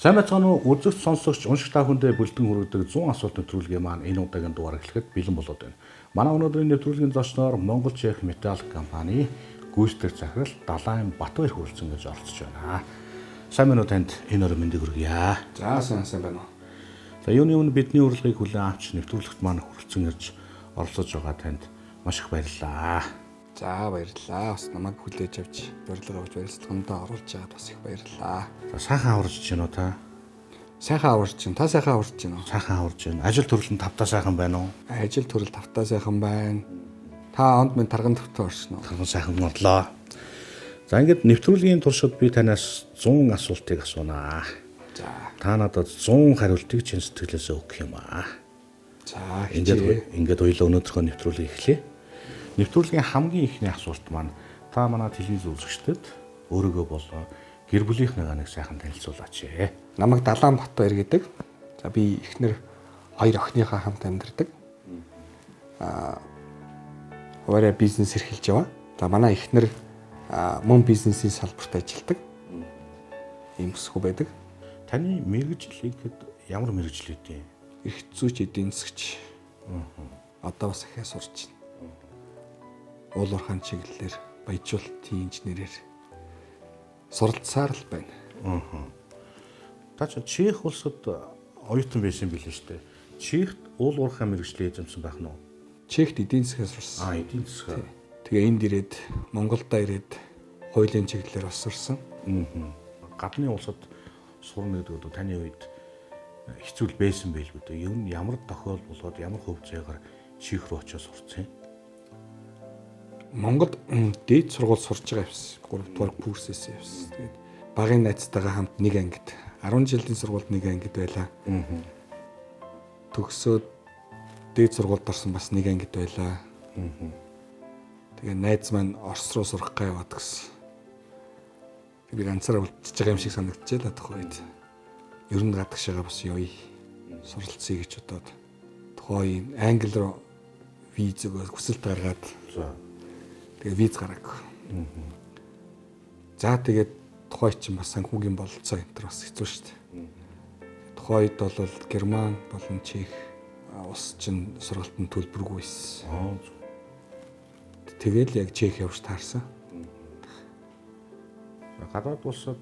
Сайн байцгаана уу? Үзэгч сонсогч уншигч та бүхэндээ бэлтгэн хүргэдэг 100 асуулт нэвтрүүлгээ маань энэ удаагийн дугаар эхлэхэд бэлэн болоод байна. Манай өнөөдрийн нэвтрүүлгийн зочноор Монгол Чех Металл компани гүйцэтгэгч захирал Далайн Батбаяр хүрэлцэн гэж оролцож байна. Сайн байна уу танд энэ өрөө мэндийг хүргье. За сайн байна уу. За юуны өмнө бидний урилгыг хүлээн авч нэвтрүүлэгт маань хүрэлцэн ирж оролцож байгаа танд маш их баярлалаа. За баярлалаа. Бас намайг хүлээж авч урилга авч барилцлагандаа оруулж байгаад бас их баярлалаа. За сайхан аварж байна уу та? Сайхан аварж байна. Та сайхан аварж байна уу? Сайхан аварж байна. Ажил төрөл нь тавтаа сайхан байна уу? Ажил төрөл тавтаа сайхан байна. Та онд минь тарган тавтаа орсон уу? Тарган сайхан орлоо. За ингээд нэвтрүүлгийн туршид би танаас 100 асуултыг асуунаа. За. Та надад 100 хариултыг чин сэтгэлээсээ өгөх юм аа. За ингээд хоёулаа өнөөдрийнхөө нэвтрүүлгийг эхлэе. Нэвтрүүлгийн хамгийн ихний асуулт маань та манай телевиз үзэгчдэд өөрийгөө болон гэр бүлийнхнийгаа нэг сайхан танилцуулаач. Намайг Далайн Батбаяр гэдэг. За би эхнэр хоёр охиныхаа хамт амьдардаг. Өөрөө бизнес эрхэлж яваа. За манай эхнэр мөн бизнесийн салбарт ажилладаг. Ийм бүсгүй байдаг. Таны мэргэжил ихэд ямар мэргэжил үгүй? Эрх зүйч эдийн засгч. Одоо бас ахиа сурч байна. Уул уурхайн чиглэлээр баяжуулалтын инженерээр суралцсаар л байна. Та ч Чех улсад оюутан байсан билээ шүү дээ. Чехт уул уурхайн мэргэжлээ эзэмсэн байх нь уу? Чехт эдийн засгаа сурсан. Эдийн засгаа. Тэгээ энд ирээд Монголдо ирээд хуулийн чиглэлээр бас сурсан. Гадны улсад сурна гэдэг нь таны үед хэцүү байсан байлгүй дээ. Ер нь ямар тохиолдолд ямар хөв заяагаар Чех руу очиж сурцсан юм? Монгод дээд сургууль сурж байгаа явсан. 3 дугаар курсээс явсан. Тэгээд багын найзтайгаа хамт нэг ангид 10 жилийн сургуульд нэг ангид байлаа. Төгсөөд дээд сургуульд орсон бас нэг ангид байлаа. Тэгээ найз маань Орос руу сурах гай яваад гисэн. Би ганцаараа үлдчихэж байгаа юм шиг санагдчихэ л тухайд. Ер нь гадагшаага бас явъя. Суралцъя гэж бодоод тухайн Англи руу виз өгөөд хүсэлт гаргаад тэгээ виз гараагүй. За тэгээд тухай чинь бас санхүүгийн бололцоо энэ төр бас хэцүү шүү дээ. Тухайд бол Герман болон Чех улс чинь сургалтын төлбөргүй байсан. Тэгэл яг Чех явж таарсан. Гадаад улсад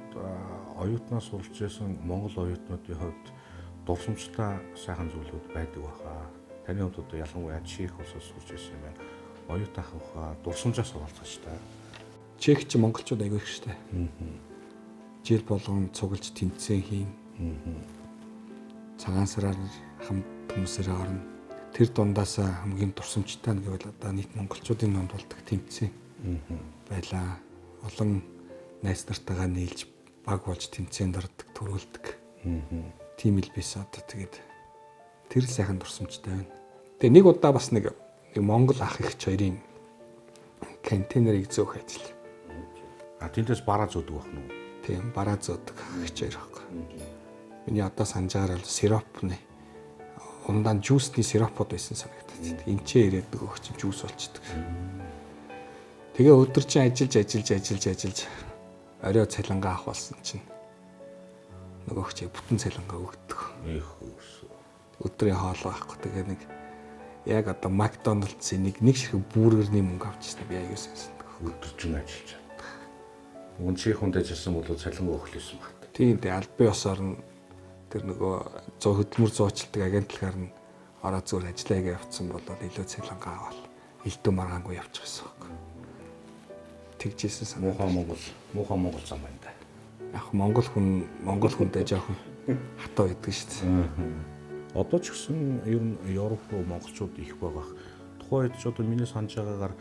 оюутнаас сурч байсан Монгол оюутнуудын хувьд дурсамжтай сайхан зүйлүүд байдаг баха. Таны хувьд одоо ялангуяа Чех улсад сурч байсан юм байна. Оюутан авахаа дурсамжаас оролцож та. Чех чи монголчууд аягүй их штэ. Жил болгон цуглаж тэмцээн хийн. Цагаан сараар хамт хүмүүсээр орно. Тэр дундаас хамгийн дурсамжтай нь гэвэл одоо нийт монголчуудын донд болдог тэмцээн байлаа. Олон найз нартайгаа нийлж баг болж тэмцээнд ордог, төрүүлдэг. Тийм л байсан одоо тэгээд тэр сайхан дурсамжтай байна. Тэгээ нэг удаа бас нэг Монгол ах их хоёрын контейнерыг зөөх ажил. Тэндээс бараа зөөдөг байх нь уу? Тийм, бараа зөөдөг их хоёр байхгүй. Миний одоо санаж байгаа бол сиропны ундаан жуусны сиропод байсан санагдаад. Энд ч ирээд нөгөө чинь жуус болчдөг. Тэгээ өдөр чинь ажиллаж орой цалингаа авах болсон чинь нөгөө чи бүтэн цалингаа өгдөг. Өдрийн хоол байхгүй. Тэгээ нэг яг одоо Макдоналдсын нэг ширхэг бүүргэрний мөнгө авч ирсэн би аягүй санагдав. Өдөржин ажиллаж чаддаг. Мөн Чех-нд ажилласан бол цалингаа өгөх лээсэн багт. Тийм дээ албан ёсоор нь тэр нөгөө хөдөлмөр зуучилдаг агентлагаар нь ороод зүгээр ажиллаагаа явцсан бол илүү цалингаа аваад элдв маргаангүй явчих гэсэн байхгүй. Тэгжсэн санаа. Муухай Монгол зам байна да. Яг Монгол хүнтэй жоохон хатаа байдаг шүү дээ. Одоо ч гэсэн ер нь Европ руу монголчууд их байгаа. Тухайд ч одоо миний санаж байгаагаар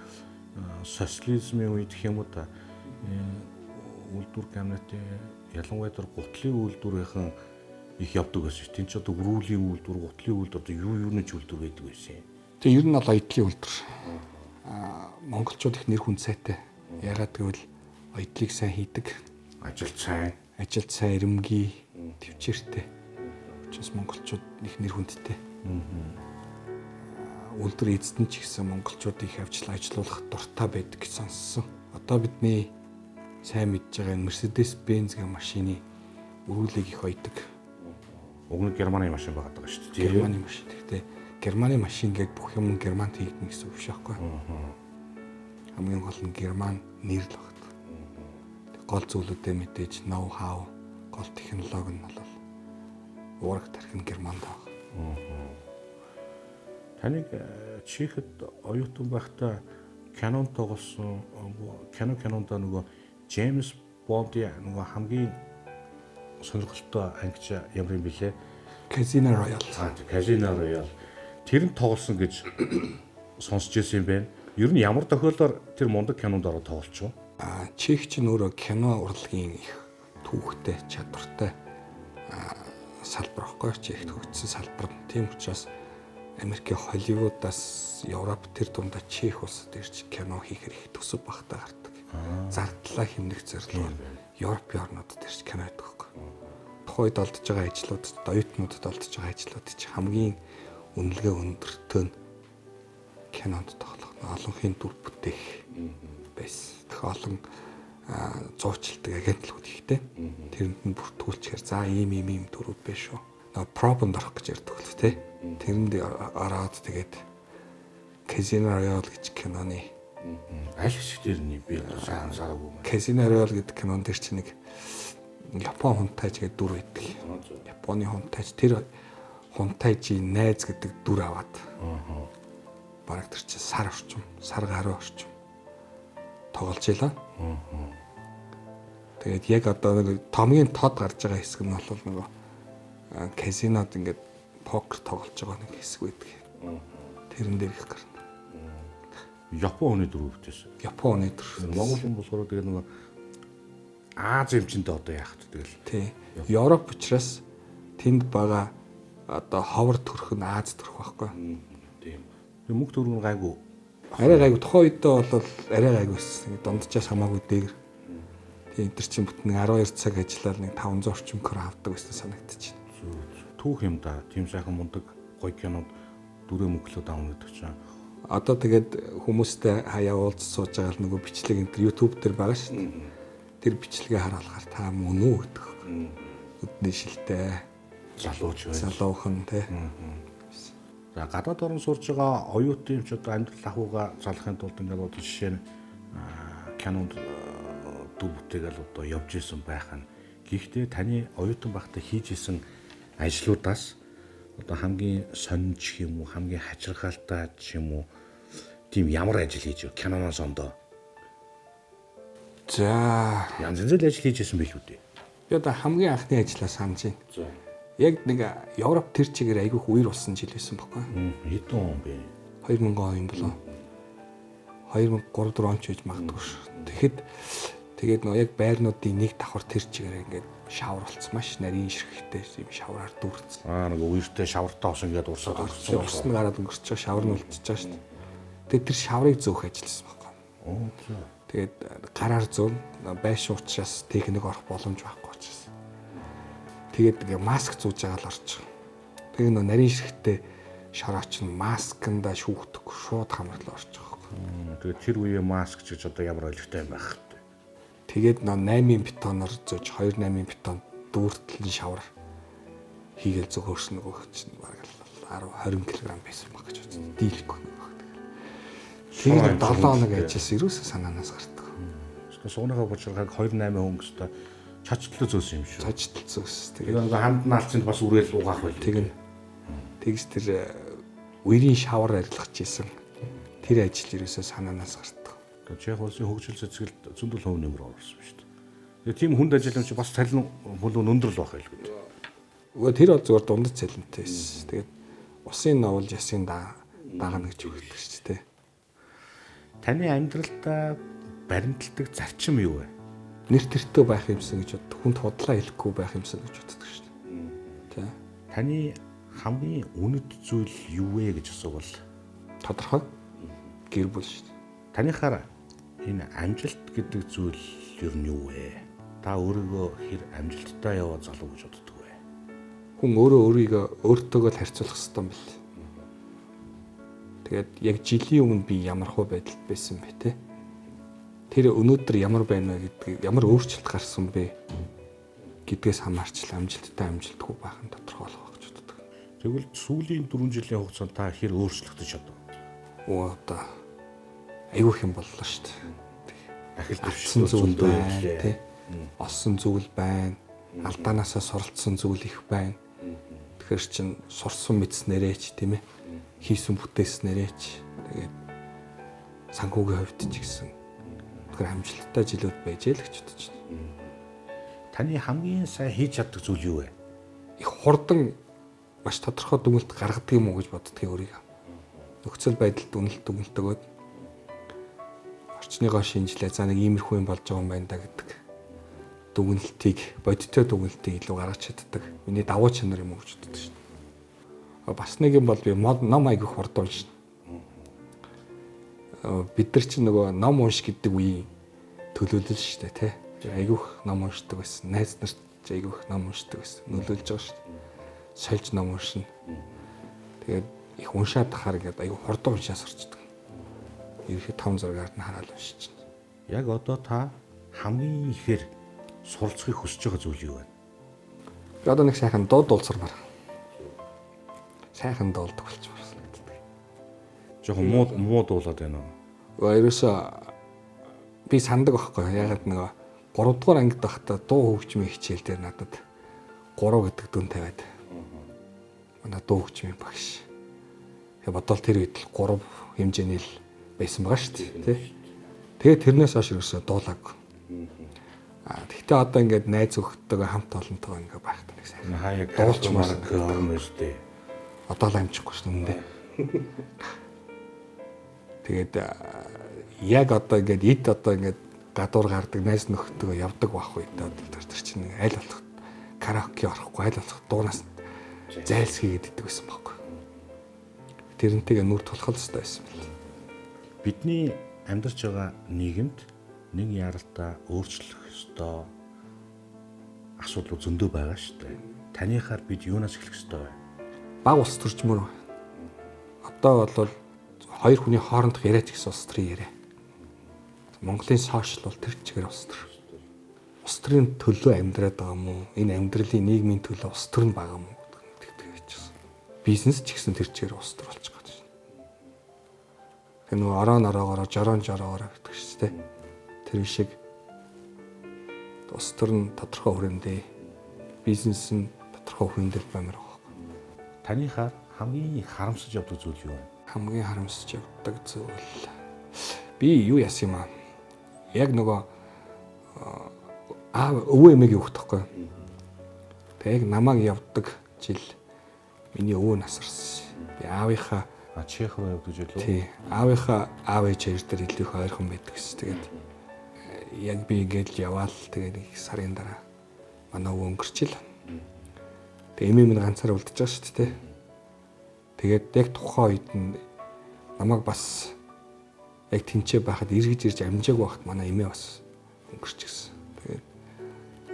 социализмын үед гэх юм уу та үйлдвэр камнатын ялангуяа гутлын үйлдвэрийнхэн их явдаг байсан. Тэнд ч одоо гөрүүлийн үйлдвэр, гутлын үйлдвэр одоо юуны ч үйлдвэр байдаг байсан. Тэгээ ер нь бол оёдлын үйлдвэр. Монголчууд их нэр хүнд сайтай. Ягаад гэвэл оёдлыг сайн хийдэг. Ажилд сайн эрэмгий, төвчээртэй. Учраас монголчууд их нэр хүндтэй. Үйлдвэр эзэд нь ч гэсэн монголчууд их ажиллуулах дуртай байдаг гэж сонссон. Одоо бидний сайн мэдж байгаа Mercedes-Benz гэх машины өрүүлийг их ойдог. Уг нь Германы машин байгаад байгаа шүү дээ. Германы машин. Гэхдээ Германы машин гээд бүх юм Германд хийгдэн гэсэн үг биш байхгүй. Хамгийн гол нь Герман нэр л багт. Гол зүйлүүдээ мэдээж ноу хау, гол технологи нь бол уурах тархин Германд байгаа. Таныг Чехэд оюутан байхдаа Canon тоглосон Canon-да нөгөө Джеймс Бондын нөгөө хамгийн сонирхолтой ангич ямар юм бэлээ? Casino Royale. Casino Royale. Тэр нь тоглосон гэж сонсч ирсэн юм байна. Ер нь ямар тохиолдолд тэр мундаг Canon дараа тоглолч вэ? Чех ч нөөрэө кино урлагийн их түүхтэй, чадвартай салбар байхгүй Чехт хөгжсөн салбар. Тийм учраас Америкийн Холливуудаас Европ тэр дундаа Чех улсад ирж кино хийхээр их төсөв багтаа гардаг. Зардлаа хэмнэх зорилгоор Европын орнуудад ирж кино хийдэг байхгүй. Тухайд олдож байгаа ажлуудад, оюутнуудад олдож байгаа ажлууд чинь хамгийн үнэлгээ өндөртөө кинонд тоглох, олонхын дүр бүтээх байсан. Тэг олон зуучилдаг агентлууд ихтэй. Тэрэнд нь бүртгүүлчихээр за ийм дүрүүд биш шүү. Пробонд орох гэж ярьдаг л тий. Тэрэнд ороод тэгээд Casino Royale гэж киноны аль хэсэг дээр нь би анзаараагүй. Casino Royale гэдэг кинон дээр чи нэг Япон хунтайж гэдэг дүр байдаг. Японы хунтайж тэр хунтайжийн найз гэдэг дүр аваад. Бараг тэр чи сар гаруй орчим тоглож илаа. Тэгээд яг одоо нэг томгийн тод гарч байгаа хэсэг нь бол нөгөө казинод ингээд покер тоглож байгаа нэг хэсэг байдаг. Тэрэн дээр их гарна. Япон хүний дүр өвчтэйсэн. Япон хүний дүр. Монгол хүн болохоор тэгээд нөгөө Аз хэмжиндээ одоо яах вэ тэгэл. Тий. Европ учраас тэнд байгаа одоо ховор төрх нь Аз төрх байхгүй. Тийм. Мөнгө төргөн гайгүй. Арай гайгүй тухайн үедээ бол арай гайгүйсэн. Дунджаас хамаагүй дээр. Тэгээ энэ төр чинь бүтэн 12 цаг ажиллаад нэг 500 орчим кр авдаг байсан санагдчих. Түүх юм да. Тийм сайхан мундаг гоё кинод дүрээ мөнгөлөө давна гэдэг чинь. Одоо тэгээд хүмүүстэй хаяа уулз сууж байгаа л нөгөө бичлэг энэ YouTube дээр байгаа шүү дээ. Тэр бичлэгээ харуулахаар та мөн үү гэдэг. Өдний шилтэй залууч байж. Залуухан тий. За гадаад орн сурж байгаа оюутын ч одоо амьдрал ахуйгаа залахын тулд ингээд одоо жишээ нь Canon дүр бүтээгээл одоо явж исэн байх нь. Гэхдээ таны оюутан байхдаа хийж исэн ажлуудаас одоо хамгийн сонирч юм уу, хамгийн хачирхалтай ч юм уу тийм ямар ажил хийж вэ? Canon-оос ондоо. За Янз янзын ажил хийж исэн байх үү дээ. би одоо хамгийн анхны ажлаа санаж байна. За. Яг нэг Европ тэр чигээр айгүйх үер болсон жил байсан байхгүй. Хэдэн он бэ? 2000 он юм болоо. 2003 4 он ч гэж магадгүй шүү. Тэгээд нөө яг байрнуудын нэг давхар тэр чигээр ингээд шавар болцсон маш нарийн ширхэгтэй юм шавраар дүүрсэн. Нэг үертэй шавартай ус ингээд урсаад орсон. Урсны гараад өнгөрч байгаа шавар нь үлдчихэж байгаа шүү. Тэгээд тэр шаврыг зөөх ажилласан байхгүй. Тэгээд гараар зөөн байшин учраас техник орох боломж байхгүй учраас. Тэгээд ингээ маск зүүж байгаа л орж байгаа. Тэгээд нөө нарийн ширхэгтэй шорооч нь масканда шүүхдэг шууд хамарлаа орж байгаа. Тэгээд тэр үеэ маск гэж одоо ямар ойлгохтой юм байх вэ? Тэгээд нөө 8-ын бетоноор зөөж 2-8-ын бетон дүүртэл шавар хийгээл зөөхөрсөн нөгөө чинь бараг 10-20 кг байсан баг гэж бодсон. Дийлэхгүй нөгөө. Тэгээд 7 хоног ажилласан ерөөсөө санаанаас гардаг. Сууныхаа бочрахаг 2-8 хөнгөстэй чачтлаа зөөсөн юм шүү. Цажтал зөөс. Тэгээд ханд наалцанд бас үрээл угаах байл. Тэгс тэр үерийн шавар арилгаж ийсэн. Тэр ажил ерөөсөө санаанаас гардаг. Чех улсын хөгжил цэцгэлд зөндөл хөв нэмэр орсон шүү дээ. Тэгээд тийм хүнд ажил юм чи бас цалин хөлөө өндөр л байх байлгүй. Үгүй тэр бол зүгээр дундад цалинтай байсан. Тэгээд усын новол ясын дагна гэж өгдөг шүү дээ. Таны амьдралдаа баримталдаг зарчим юу вэ? Нэр төртөө байх юмсан гэж бод хүнд худлаа хэлэхгүй байх юмсан гэж боддог шүү дээ. Тэ. Таны хамгийн үнэт зүйл юу вэ гэж асуувал Тодорхой гэр бүл шүү дээ. Таныхаар энэ амжилт гэдэг зүйл ер нь юу вэ? Та өөрийгөө хэр амжилттай яваа залуу гэж боддог вэ? Хүн өөрийгөө өөртөөгөө л харьцуулах хэрэгтэй юм бэл. Тэгээд яг жилийн өмнө би ямар хөө байдалд байсан бэ те? Тэр өнөөдөр ямар байна вэ гэдгийг ямар өөрчлөлт гарсан бэ гэдгээс хамаарч амжилттай амжилтгүй байх нь тодорхой болох гэж боддог. Тэгвэл сүүлийн 4 жилийн хугацаанд та хэр өөрчлөгдөж чадав? Одоо аюу их юм боллоо шүү дээ. Ахил Алдсан зүйл зөндөө байна ирлээ. тий. Олсон зүйл байна. Алдаанаасаа суралцсан зүйл их байна. Тэгэхээр чин сурсан мэдснээрээ ч тийм ээ. Хийсэн бүтээснээрээ ч тэгээд санхүүгийн хувьд ч гэсэн тэгэхээр амжилттай жилүүд байж л гэж бодож байна. Таны хамгийн сайн хийж чаддаг зүйл юу вэ? Их хурдан маш тодорхой дүгнэлт гаргадаг юм уу гэж боддгийг өөрийгөө. Нөхцөл байдалд дүгнэлт өгөөд орчныгоо шинжилээ за нэг иймэрхүү юм болж байгаа юм байна да гэдэг дүгнэлтийг бодиттой дүгнэлтийг илүү гаргаж чаддаг. Миний давуу чанар юм уу гэж боддог шин. Бас нэг юм бол би ном айгүй хурдан уншина. Бид нар чинь нөгөө ном унш гэдэг үеийн төлөөлөл шүү дээ тий. Айгүйх ном уншдаг байсан. Найз нарт айгүйх ном уншдаг байсан. Нөлөөлж байгаа шүү дээ. Сольж ном уншина. Тэгээд их уншаад тахаар ингээд айгүй хурдан уншаа сурчдаг. Ерөнхий 5 6-аар нь хараад уншиж байна. Яг одоо та хамгийн ихээр суралцахыг хүсэж байгаа зүйл юу вэ? Би одоо нэг сайхан дууд дуулсармаар. Сайхан дуулдаг болчихмаар санагддаг. Жохон муу дуулаад байна уу? Ерөөсөө би сандаг байхгүй. Ягаад нөгөө 3 дугаар ангид байхдаа дуу хөгжмийн хичээл дээр надад 3 гэдэг дүн тавиад. Манай дуу хөгжмийн багш. Тэгээ бодвол тэр үед л 3 хэмжээний л байсан байгаа шүү дээ, тий. Тэгээ тэрнээс хойш ерөөсөө дуулаагүй. Тэгтээ одоо ингээд найз өгтөйгөө хамт олонтойгоо ингээд байхтай нэг сайхан. Хаяа дуулчмаар орно үстэй. Одоо л амжихгүй шүү дээ. Тэгээд яг одоо ингээд эд одоо ингээд гадуур гардаг найз нөхдөйгөө явдаг байх үед тэр чинь аль болох караоке орохгүй аль болох дуунаас зайлсхийгээд иддэг байсан байхгүй. Тэрнтэйгээ нүр тулхал хэвээр байсан бэл. Бидний амьдарч байгаа нийгэмд нэг яралтай өөрчлөх ёстой асуудал зөндөө байгаа шүү дээ. Таныхаар бид юунаас эхлэх ёстой вэ? Баг улс төрчмөр. Одоо бол хоёр хүний хоорондох яриач гэсэн улс төрийн яриа. Монголын сошиал бол тэр чигээр улс төр. Улс төрийн төлөө амьдраад байгаа юм уу? Энэ амьдралын нийгмийн төлөө улс төр нь байгаа юм уу гэдэг хэлчихсэн. Бизнес ч гэсэн тэр чигээр улс төр болчих гээд байна. Тэр нөгөө ороогоор жороогоор гэдэг шүү дээ. Тэр шиг улс төр нь тодорхой хүрээндээ бизнес нь тодорхой хүрээндээ баймар байгаа. Таныхаар хамгийн их харамсаж явдаг зүйл юу вэ? Хамгийн харамсаж явдаг зүйл. Би юу яасан юм аа? Яг нөгөө өвөө эмээгийн хүүхэд тахгүй. Тэг яг намайг явдаг жил миний өвөө насарсан. Би аавынхаа Чехов явдаг жил үү? тий. Аавынхаа аав ээж хоёр дээр илүү их ойрхон байдаг гэсэн. Тэгээд яг би ингээд яваал тэгээд их сарын дараа манай өвөө өнгөрчил. Тэг эмээ минь ганцаараа үлдчихэж байгаа шүү дээ. Тэгээд яг тухайн үед нь намайг бас яг тэнцээ байхад эргэж ирж амжаагүй байхад манай эмээ бас өнгөрчихсөн. Тэгээд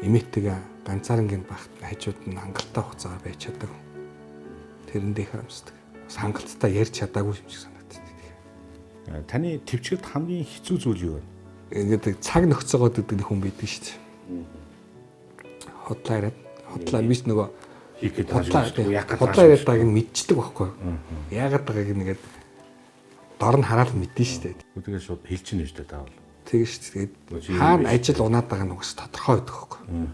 эмээтэйгээ ганцаарангийн байхад хажууд нь хангалттай хугацаагаар байж чаддаг. Тэрэндээ харамсдаг. Бас хангалттай ярьж чадаагүй юм шиг санагддаг. Таны төвчгөрд хамгийн хэцүү зүйл юу вэ? Ингээд цаг нөхцөгөөд гэдэг хүн байдаг шүү дээ. Хотлаа биш нөгөө хотлаа яриад байгааг нь мэдчихдэг байхгүй юу? Яагаад байгааг нэгээд дор нь хараад мэдэн шүү дээ. Тэгээд шууд хэлчихнэ шүү дээ таавал. Тэгээ шүү дээ. Тэгээд хаана ажил унаад байгаа нь угс тодорхой байдаг байхгүй юу?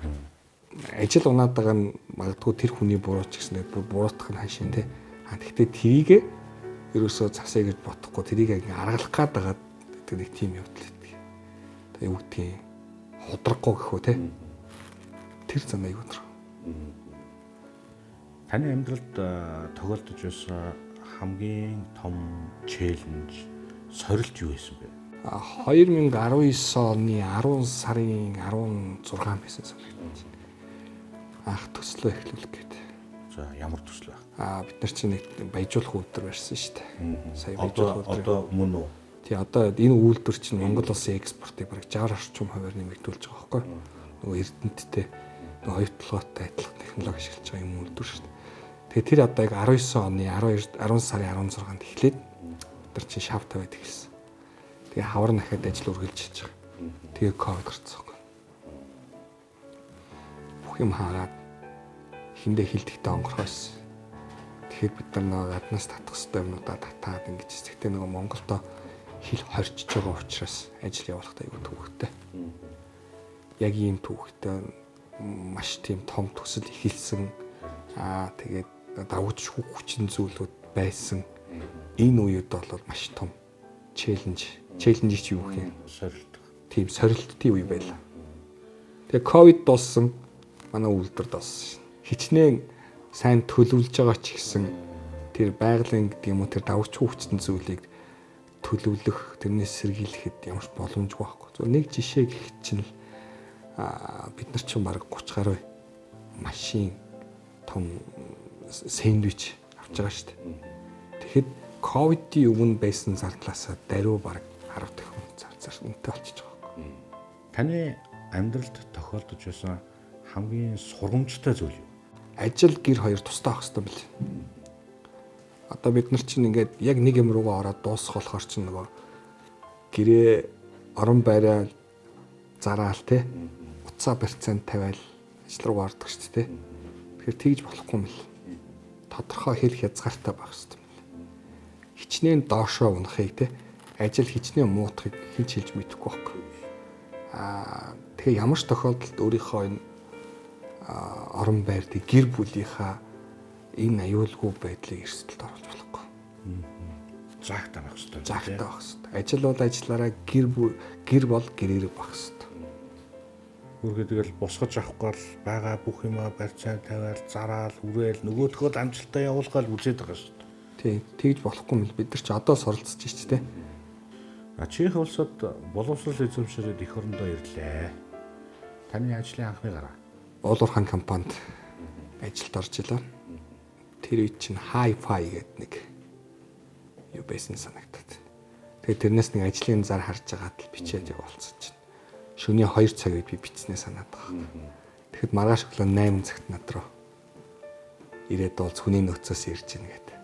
Ажил унаад байгаа нь магадгүй тэр хүний буруу ч гэсэн буруутах нь хашийн те. Гэхдээ тэрийгэ ерөөсөө засаа гэж бодохгүй тэрийг ингээ аргалах гээд байгаа гэдэг нэг тийм явдал байдаг. Тэгээ юу гэдгийг худрахгүй гэхүү те. Тэр зам аяг өдрөө. Таны амьдралд тохиолдож байсан хамгийн том челленж сорилт юу байсан бэ? 2019 оны 10 сарын 16 байсан санагдаж байна. Анх төслөө эхлүүлэх гэдэг. За ямар төсөл вэ? Бид нар чинь нэг баяжуулах үйлдвэр барьсан шүү дээ. Сая баяжуулах үйлдвэр. Одоо мөн үү? Тий, одоо энэ үйлдвэр чинь Монгол улсын экспортыг бараг 60 орчим хувиар нэмэгдүүлж байгаа байхгүй юу? Нөгөө Эрдэнэттэй нөгөө хоёр толгойтой адилхан технологи ашиглаж байгаа юм үйлдвэр шүү дээ. Тэгээ тэр одоо яг 19 оны 10 сарын 16-нд эхлээд тэр чинь шав тавиад эхэлсэн. Тэгээ хавар дахиад ажил үргэлжилж байгаа. Тэгээ ковид гарцсан. бүх юм хаагаад хиндэ хилдэхтэй онгорхоос. Тэгэхээр бид нар нөгөө гаднаас татах хэрэгтэй юмудаа татаад ингэж тэгтээ нөгөө Монголдо хил хорчж байгаа учраас ажил явуулахдаа аюу төвөгтэй. Яг ийм төвөгтэй маш тийм том төсөл ихэлсэн тэгээд давж хүчин зүйлүүд байсан. Энэ үед бол маш том челленж чи юу гэх юм сорилт. Тийм сорилтын үе байлаа. Тэгээ ковид дууссан манай үйлдвэр дууссан. Хичнээн сайн төлөвлөж байгаа ч гэсэн тэр байгалийн гэдэг юм уу тэр давж хүчин зүйлийг төлөвлөх, тэрнээс сэргийлэхэд ямар ч боломжгүй байхгүй. Зөв нэг жишээ гэх чинь бид нар чинь бараг 30 гаруй машин том сэндвич авч байгаа шүү дээ. Тэгэхэд ковидын өмнө байсан зардлаасаа даруй бараг 10 дахин зар үнэтэй болчихж байгаа байхгүй. Таны амьдралд тохиолдож байсан хамгийн сургамжтай зүйл юу? Ажил гэр хоёр тустай авах хэрэгтэй мэл. Одоо бид нар чинь ингээд яг нэг юм руугаа ороод дуусах болохоор чинь нөгөө гэрээ орон байраа зараал те уцаа процент тавиал ажил руугаа ордог шүү дээ. Тэгэхээр тэгж болохгүй мэл. Тодорхой хэл хязгаартай байх хэрэгтэй мэл. Хичнээн доошоо унахыг те ажил хичнээн муутахыг хэн ч хэлж мэдэхгүй байхгүй. Тэгэхээр ямар ч тохиолдолд өөрийнхөө энэ орон байрны гэр бүлийнхаа энэ аюулгүй байдлыг эрсдэлд оруулж болохгүй. Загтаа байх хэрэгтэй. Загтаа байх хэрэгтэй. Ажил бол ажиллаараа гэр бол гэрээр байх хэрэгтэй. Үргэлж тэгэл босгож авахгүй л байгаа бүх юмаа барьцаан тавиал, зараал, үрээл нөгөөдхөө амжилтаа явуулгаал үзээд байгаа шүү дээ. Тийм, тэгж болохгүй мэл бид нар ч одоо суралцж шүү дээ. Чех улсад боловсрол эзэмшээд эх орондоо ирлээ. Таны ажлын анхны гараа Уулуурхан компанид ажилд орж илаа. Тэр үед чинь Hi-Fi гэдэг нэг юу байсан санагдаад. Тэгээд тэрнээс нэг ажлын зар харж байгаад л бичээд явуулсан чинь. Шөнийн 2 цаг үед би бичснээ санаад байгаа. Тэгэхэд маргааш өглөө 8 цагт над руу ирээд бол хүний нөөцөөс ирж ийн гэдэг.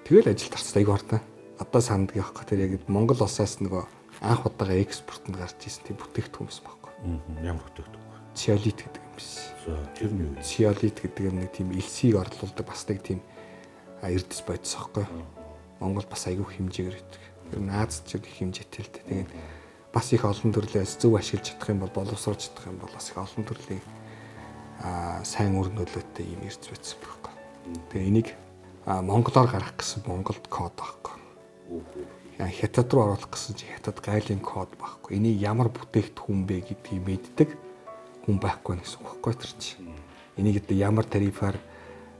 Тэгэл ажилд орсон айгу хурдан. Одоо санддаг явах гэх тэр яг Монгол улсаас нөгөө анх удаага экспортод гарч ирсэн тийм бүтээгдэхүүн байсан байхгүй. Ямар бүтээгдэхүүн? Циолит гэдэг юм биш. Тэр нь юу вэ? Циолит гэдэг нь нэг тийм элсийг орлуулдаг бас нэг тийм эрдэс бодис аахгүй. Монгол бас айгүй хэмжээгээр өгдөг. Тэр нь Аз ч их хэмжээтэй л дээ. Тэгээд бас их олон төрлөөс зөв ашиглаж чадах юм бол боловсруулж чадах юм бол бас их олон төрлийн сайн үр нөлөөтэй юм эрдэс бодис байхгүй. Тэгээ энийг монголоор гаргах гэсэн Монголд код байхгүй. Хятад руу оруулах гэсэн чи хятад гайлын код байхгүй. Энийг ямар бүтээгдэхүүн бэ гэдгийг мэддэг хүн байхгүй гэсэн үг байхгүй тэр чи. Энийг одоо ямар тарифаар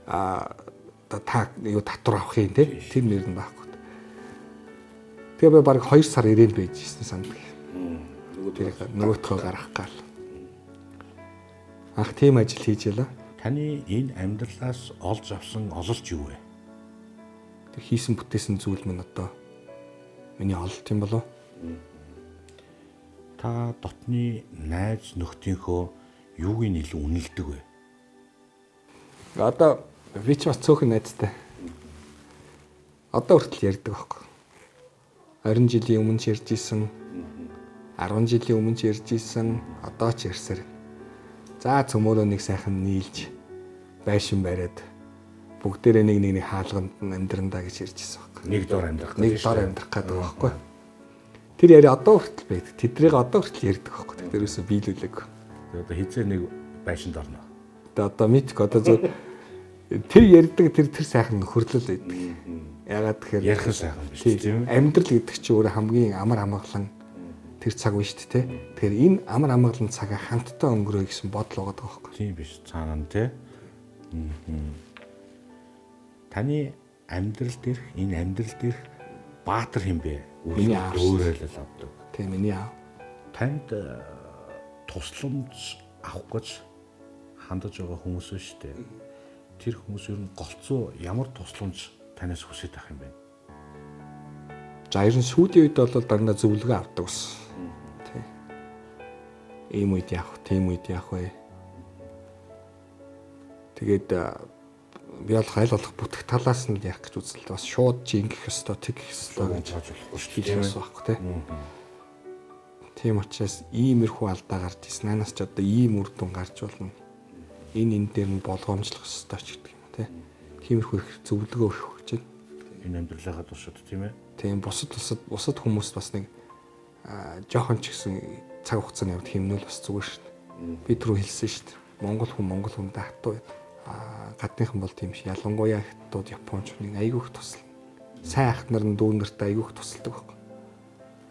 та юу татвар авах юм те тэр нэр нь байхгүй. Тэгээ би баг 2 сар ирээл байж ирсэн санддаг. Нөгөөдхөө гаргах гал. Ах тийм ажил хийж ялаа. Таны энэ амьдралаас олж авсан ололт юу вэ? Тэр хийсэн бүтээсэн зүйл минь одоо миний ололт юм болов. Та дотны найз нөхдийнхөө юуг нь илүү үнэлдэг вэ? Одоо би ч бас цөөхөн найзтай. Одоо хүртэл ярьдаг байхгүй. 20 жилийн өмнө ч ярьж исэн, 10 жилийн өмнө ч ярьж исэн, одоо ч ярьсаар. За цөмөрөө нэг сайхан нийлж байшин бариад бүгдээрээ нэг хаалганд амьдрандаа гэж ярьж исэн байхгүй. Нэг дор амьдрах нэг дор амьдрах гэдэг байхгүй. Тэр яри одоо хүртэл байдаг. Тэдрийг одоо хүртэл ярьдаг байхгүй. Тэрөөсөө биелүүлээг. Одоо хизээ нэг байшинд орно. Одоо мэдгүй одоо зөв тэр ярьдаг тэр сайхан нөхөрлөл байдаг. Ягаад тэгэхээр ярих сайхан биш тийм үү? Амьдрал гэдэг чинь өөрөө хамгийн амар амгалан тэр цаг үе шүү дээ. Тэгэхээр энэ амар амгалан цагаа хамтдаа өнгөрөө гэсэн бодол байгаа байхгүй. Тийм биш цаана нь тий. Таны амьдрал дээрх энэ амьдрал дээрх баатар хэм бэ? Өөрөөр л авдаг. Тийм миний аав. Танд тусламж авах гэж хандаж байгаа хүмүүс ба шүү дээ. Тэр хүмүүс ер нь голцоо ямар тусламж танаас хүсэж байх юм бэ? За ер нь сүүлийн үед бол дандаа зөвлөгөө авдаг ус. Тий. Ийм үед явах, тийм үед явах вэ? Тэгээд би бол хайл болох бүтэх талаас нь ярих гэж үзэлтэй бас шууд жингэх ёстой, тэгэх ёстой гэж болохгүй хэлж байгаа байхгүй тий. Тийм учраас иймэрхүү алдаа гарч ирсэн. Наанаас ч одоо ийм үр дүн гарч болно. Энэ дээр нь болгоомжлох ёстой ч гэдэг юм тий. Тиймэрхүү их зөвлөгөө өгөх гэж байна. Энэ амьдралынхаа туршид тийм ээ. Тийм бусад хүмүүст бас нэг жоохон ч гэсэн цаг хугацааны явд хэмнэл бас зүгээр шүү дээ. Би түрүү хэлсэн шүү дээ. Монгол хүндээ хатуу байдаг. Гадныхан бол тийм шиг ялангуяа хятадууд Японч нэг айгүйх тусал. Сайн ах нар нь дүү нартай айгүйх тусалдаг байхгүй.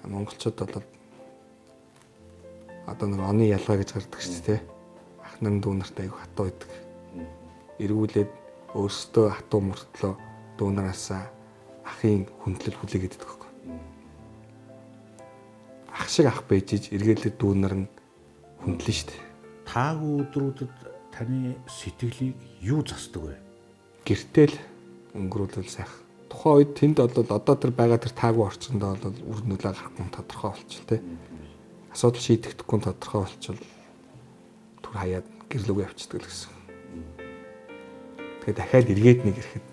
Монголчууд бол одоо нэг оны ялгаа гэж гардаг шүү дээ. Ах нар нь дүү нартай айгүйх хатуу байдаг. Эргүүлээд өөрсдөө хатуу мөртлөө дүү нараасаа ахын хүндлэл хүлээгээд байдаг байхгүй. Ах шиг ах байж эргээлээд дүү нар нь хүндлэн шүү дээ. Таагүй өдрүүдэд таны сэтгэлийг юу засдаг вэ? Гэртэл өнгөрүүлэл сайхан. Тухайн үед тэнд бол одоо тэр байгаа тэр таагүй орчиндөө бол үр нөлөө гарахгүй тодорхой болчихл тээ. Асуудал шийдэгдэхгүй тодорхой болчихвол түр хаяад гэрлүүгээ явчихдаг л гэсэн. Тэгээд дахиад эргээд нэг ирэхэд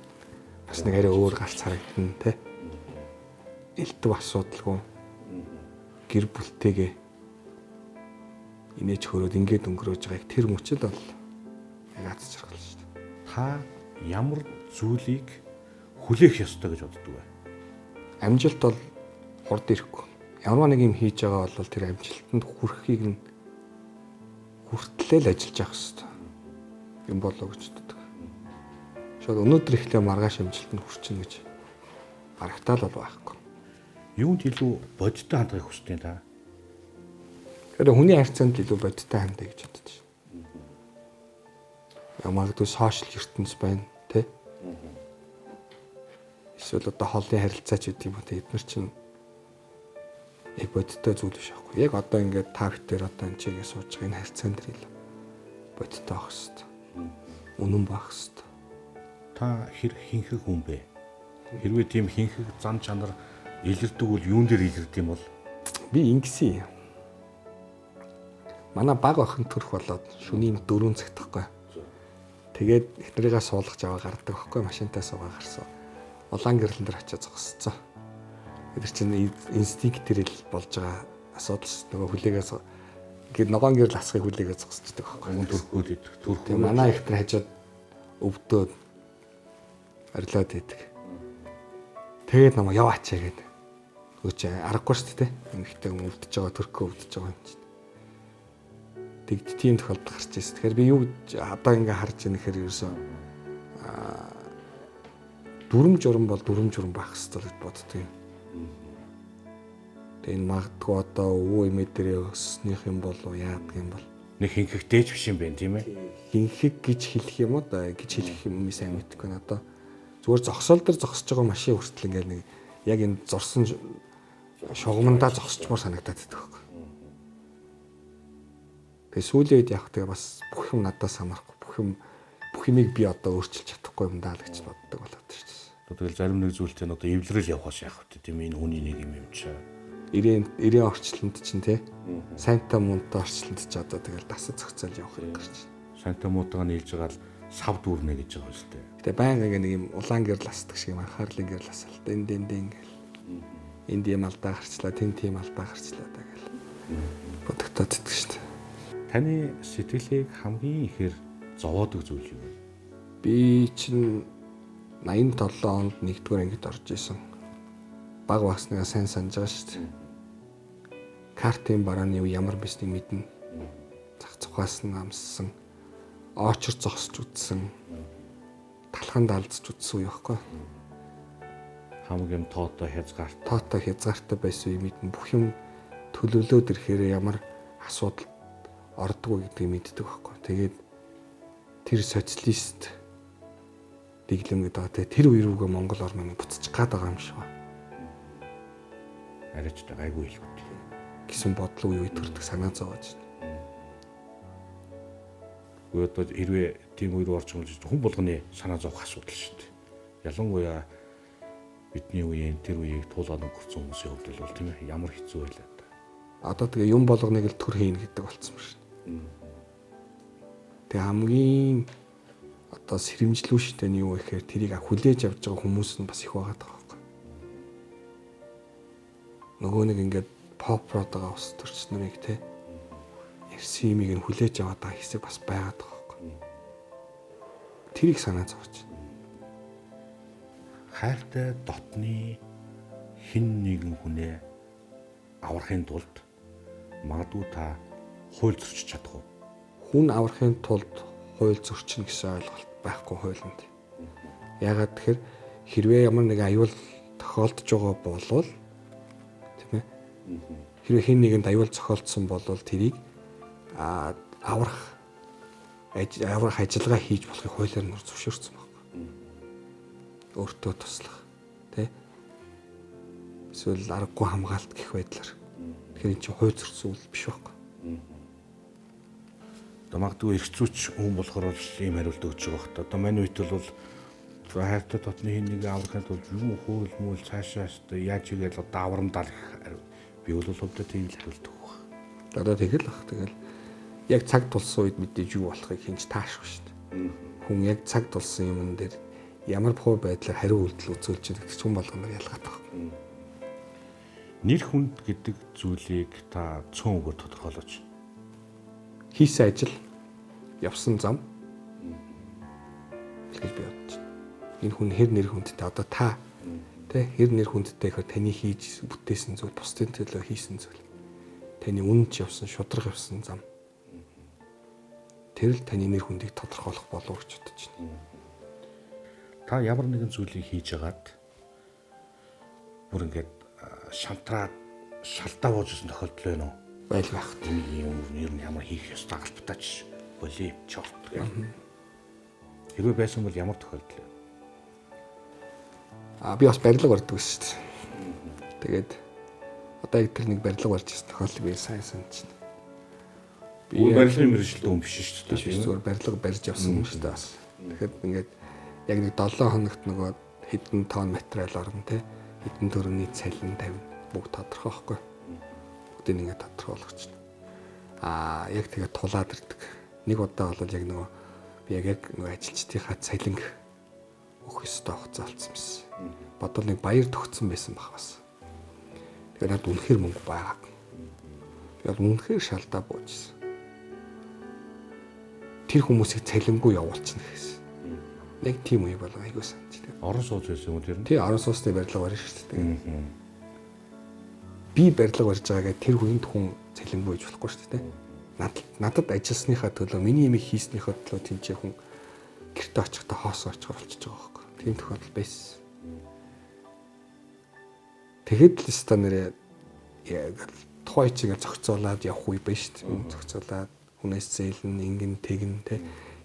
бас нэг арай өөр гарц харагдана тээ. Элдв асуудалгүй гэр бүлтэйгээ инээж хөрөөд ингээд өнгөрөөж байгааг тэр мөчөд бол яг аз жаргал шүү дээ. Та ямар зүйлийг хүлээх ёстой гэж боддог вэ? Амжилт бол хурд ирэхгүй. Ямар нэг юм хийж байгаа бол тэр амжилтанд хүрэхийг нь хүртлээл ажиллаж явах хэрэгтэй. Юм болоо гэж боддог. Шууд өнөөдөр ихлэ маргааш амжилтанд хүрчин гэж барагтаал бол байхгүй. Юунд илүү бодиттой хандахыг хүсдэг та? Тэгэхээр хүний харьцаанд илүү бодиттой хандъя гэж боддог шүү. Магадгүй сошиал ертөнц байна тий. Эсвэл одоо хоолны харилцаач гэдэг юм уу тий. Эдгээр чинь яг бодиттой зүйл биш аахгүй. Яг одоо ингээд та битээр одоо энэ чигээ сууж байгаа энэ харьцаан дээр илүү бодиттой байх хэрэгтэй. Үнэн байх хэрэгтэй. Та хэр хинхэг хүн бэ? Хэрвээ тийм хинхэг зан чанар илэрдэг бол юун дээр илэрдэг юм бол? Би ингэсэн юм. Манай баг охин төрөх болоод шөнийн 4 цагт тахгүй. Тэгээд эхнэрийгээ суулгаж аваа гардаг байхгүй машинтаа суугаа гарсан. Улаан гэрлэн дээр очиж зогсцоо. Тэр чинь инстинктээр л болж байгаа асуудал ш. Нөгөө хүлээгээс ингээд ногоон гэрл асахыг хүлээгээ зогсчихдаг байхгүй. Хүн төрхөөд төрх. Тэгээд манай ихтер хажууд өвдөөд арилаад идэг. Тэгээд намайг яваач гэдэг. Өөч аргагүй шүү дээ. Эмэгтэй хүн өвдөж байгаа төрхөө өвдөж байгаа юм чинь. Тэгд тийм тохиолдол гарч ирсэн. Тэгэхээр би юу гэж одоо ингээ харж байгаа нэхэр ерөөсөө дүрм журм бол дүрм журм байх хэрэгтэй гэж боддог юм. Тэгээ энэ магадгүй одоо өвөө эмээ дээрээ өснөх юм болов яадаг юм бол нэг хинхэгтэй ч биш юм байна тийм ээ. Хинхэг гэж хэлэх юм уу да гэж хэлэх юм сайн мэдгүй нэ одоо зүгээр зогсоол дээр зогсож байгаа машин хүртэл ингээ нэг яг энэ зурсан шугамдаа зогсчмоор санагдаад байдаг. Тэгээ сүүлийн үед явах тэгээ бас бүх юм надаас хамаарахгүй бүх юмыг би одоо өөрчилж чадахгүй юм даа л гэж боддог болоод шүү дээ. Тэгэл зарим нэг зүйлтэй нь одоо эвлэрэл явахаас яах вэ тийм энэ хүний нэг юм чаа. 90 орчлонд чинь тий сайнта мунта орчлонд ч одоо тэгэл дасаж зохицол явах юм гарч. Сайнта мунтагаа нийлж байгаа л сав дүүрнэ гэж байгаа шүү дээ. Тэгээ байнга нэг юм улаан гэрл асдаг шиг юм анхаарлын гэрл асалт энд ингээл энд юм алдаа гарчлаа тэн тийм алдаа гарчлаа та гэл бодогдоод идэх шүү дээ. Таны сэтгэлийг хамгийн ихээр зовоодог зүйл юу вэ? Би чинь 87 онд 1-р ангид орж исэн. Баг багснаа сайн санаж байгаа шүү дээ. Картын барааны ямар биснийг мэднэ. Зах цухаас нь амссан. Оочор зогсож үтсэн. Талханд алдаж үтсэн үе байхгүй. Хамгийн тоотой хязгаартай байсан үе мэднэ. Бүх юм төлөвлөөд ирэхээр ямар асуудал ордгоо гэдгийг мэддэг байхгүй. Тэгээд тэр социалист дэглэм гэдэг байгаа. Тэр үе рүүгээ Монгол орныг буцчих гээд байгаа юм шиг ба. Арайч гайгүй хэлбэл гэсэн бодол үе төрдөг санаа зовоож байна. Одоо хэрвээ тийм үе рүү орчих юм бол хүн болгоны санаа зовох асуудал шүү дээ. Ялангуяа бидний үеийн тэр үеийг туулаад өнгөрсөн хүмүүсийн хувьд бол тийм ээ ямар хэцүү байлаа та. Одоо тэгээ юм болгоныг л төр хийн гэдэг болцсон байна. Тэгээ хамгийн одоо сэрэмжлүүштэй нь юу гэхээр тэрийг хүлээж авч байгаа хүмүүс нь бас их байгаа даа байхгүй. Нөгөө нэг ингээд pop роо ус төрч нарыг те ярьсан юмыг нь хүлээж аваад байгаа хэсэг бас байгаад байгаа байхгүй. Тэрийг санаа зовж байна. Хайртай дотны хин нэгэн хүнээ аврахын тулд магадгүй та хууль зөрчиж чадах уу? Хүн аврахын тулд хууль зөрчинө гэсэн ойлголт байхгүй хуулинд. Яагаад тэгэхээр хэрвээ ямар нэг аюул тохиолдож байгаа болвол тийм ээ. Хэрвээ хин нэгэнд аюул зохиолдсон болвол тэрийг аврах ажиллагаа хийж болохыг хуулиар нь зөвшөөрсөн байна. Өөртөө туслах тий. Эсвэл аргагүй хамгаалт гэх байдлаар. Тэгэхээр энэ чинь хууль зөрчсөн үйл биш байхгүй. Магадгүй эрхцүүч хүн болохоор л ийм хариулт өгч байгаа хөөх. Одоо манай үед бол хайртай дотны хин нэг аврахын тулд юм хууль мөл цаашаа яаж игээл одоо аврамдаа би бол хувьдаа тийм л хариулт өгөх. Одоо тэгэл бах. Тэгэл яг цаг тулсан үед мэдээж юу болохыг хинж таашгүй шүү дээ. Хүн яг цаг тулсан юм дээр ямар хуу байдлаар хариу үйлдэл үзүүлж байгаа ч хүн болгоноор ялгаад байгаа. Нэр хүнд гэдэг зүйлийг та цөөн үгээр тодорхойлооч. Хийсэн ажил, явсан зам гэж би бодож байна. Энэ хүн хэр нэр хүндтэй одоо та тэ хэр нэр хүндтэй гэхээр таны хийж бүтээсэн зүйл, бусдын төлөө хийсэн зүйл. Таны үнэнч явсан, шудраг явсан зам. Тэр л таны нэр хүндийг тодорхойлох болов уу гэж бодож байна. Та ямар нэгэн зүйлийг хийж агаад бүр ингээд шантраад шалтаа боожсэн тохиолдол байна уу? Байл байх. Юм ер нь ямар хийх ёстой албатаач боли чорт. Хэрвээ байсан бол ямар тохиолдол вэ? Би бас барилга барьдаг шүү дээ. Тэгээд одоо яг тэр нэг барилга барьж ирсэн тохиолдлыг би сайн санаж байна. Би барилгын мэргэжилтэй хүн биш шүү дээ. Би зүгээр барилга барьж явсан юм шүү дээ бас. Тэгэхээр ингээд яг нэг 7 хоногт нөгөө хэдэн тонн материал орно те хэдэн төгрөгийн цалин тавина бүгд тодорхой байхгүй. Бүгдийг ингээд тодорхойлгоч байна. Яг тэгээд тулаад ирдэг. Нэг удаа бол яг нөгөө би яг нөгөө ажилчдынхаа цалин өгөх ёстой хугацаа алдсан байсан. Бодвол нэг баяр төгссөн байсан баг бас. Тэгээд надад үнэхээр мөнгө байгааг. Би бол үнэхээр шалдаа буужсэн. Тэр хүмүүсийг цалингүй явуулчихна гэсэн. Нэг тийм үе болоо айгуу санаж байна. Орон сууц байсан юм тэр нь. Тий, орон сууцны барилга барьж шүү дээ. Би барилга барьж байгаагаа тэр хүнд хүн цалингүй гэж болохгүй шүү дээ. Надад ажилласныхаа төлөө миний имийг хийснийхаа төлөө тэнцээ хүн гэрте очихдаа хоосоо очихоор болчихж байгаа байхгүй. Тийм тохиолдол байсан. Тэгэхэд л ста нэрээ тухай чигээр зохицуулаад явах үе байна шүү дээ. Зохицуулаад хүнээс зээлэн ингэн тэгэн те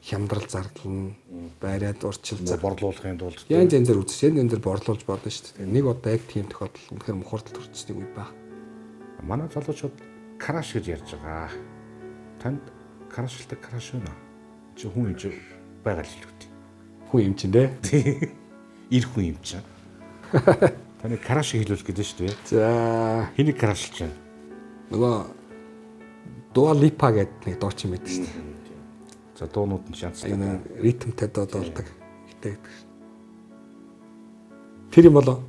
хямдрал зардал байраад урчил борлуулахын тулд янз янзэр үзэж янз янзэр борлуулж бодно шүү дээ. Нэг удаа яг тийм тохиолдол үнэхээр мухардал төрчихсөн үе баг. Манай залуучууд краш гэж ярьж байгаа. Танд крашилдаг краш байна. Чи хүн юм чи байгаа л л үү. Хүн юм чинь дээ. Ир хүн юм чинь. Таны краш хэлүүлэх гэдэг шүү дээ. За хэнийг крашилж байна? нөгөө Dua Lipa гэдэг нэг дуучин байдаг шүү дээ. За дуунууд нь шанцтай. Энэ ритмтэй дуулдаг. Гэдэг. Тэр юм болоо.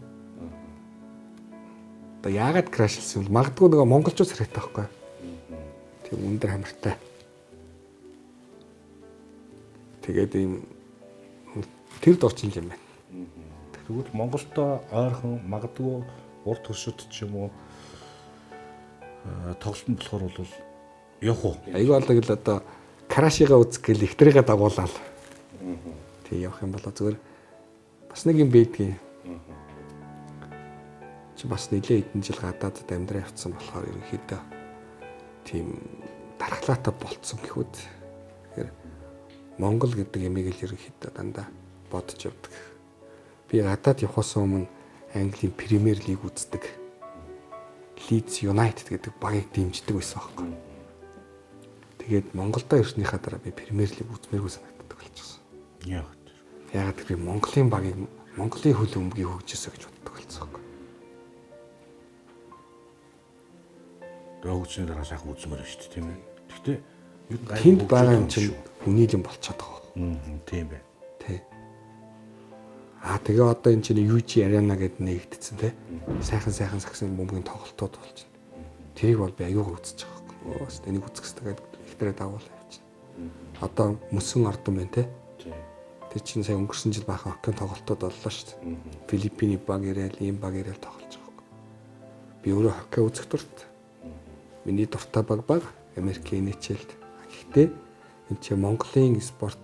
Одоо яагаад крашилсан юм бол магадгүй нөгөө монголчууд хэрэгтэй байхгүй. Тийм өндөр хамартай. Тэгээд ийм тэр дуучин юм байна. Тэгвэл Монголтой ойрхон магадгүй урд туршид ч юм уу тоглолтод болохоор бол явах уу? Айгүй болдог л одоо крашигаа үзэх гэл электрикаа дагуулаад. Тэг явах юм болоо зүгээр бас нэг юм бийдгийг. Чи бас нэлээд хэдэн жил гадаадд амьдраа явцсан болохоор ерөнхийдөө тийм дархлаатай болцсон гэхүүд. Тэгэхээр Монгол гэдэг ямиг л ерөнхийдөө дандаа бодож явдаг. Би гадаад явахаас өмнө Английн Премьер Лиг үздэг. Leeds United гэдэг багийг дэмждэг байсан байхгүй. Тэгээд Монголдо ирснийхаа дараа би Премьер Лиг үзмээргүй санагддаг болчихсон. Яагаад би Монголын багийг Монголын хөл өмгийг хөгжөөсөө гэж боддог болсон байхгүй. Хөгжсөний дараа сайхан үзмээр шүү дээ, тийм ээ. Гэхдээ тэнд байгаа юм чинь үний юм болчиход байгаа. Тийм байна. Тий. Тэгээ одоо энэ чинь UG Arena гэдэг нэгдсэн тий. Сайхан сагсан бөмбөгийн тоглолтууд болж байна. тэрийг бол би аюугаа үзэж байгаа юм. Өөс тэнийг үзэх хэрэгтэй гэдэг ихтрээ дагуулаа явчихна. Одоо мөсөн ордон байна те. Тэр чинь сая өнгөрсөн жил баахан хоккейн тоглолтууд боллоо шүү дээ. Филиппиний баг ирээл, ийм баг ирээл тоглож байгаа юм. Би өөрөө хоккей үзэх дуртай. Миний дуртай баг Америкийн NHL-д. Гэхдээ энэ чинь Монголын спорт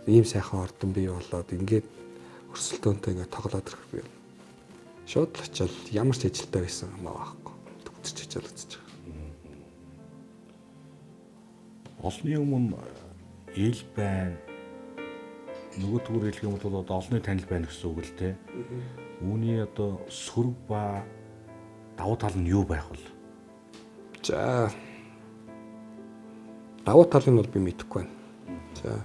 ийм сайхан ордон бий болоод ингээд өрсөлдөөнтэй ингээд тоглоод ирэх би. Шууд л очил ямар ч ажилтаа байсан юм аахгүй. Төгсөж очил үзэж байгаа. Олны өмнө ил байна. Нөгөө төгөр хэлэх юм бол одоо олны танил байна гэсэн үг л те. Үүний одоо сөрөг ба давуу тал нь юу байх вэ? За давуу талыг нь бол би мэдэхгүй байна. За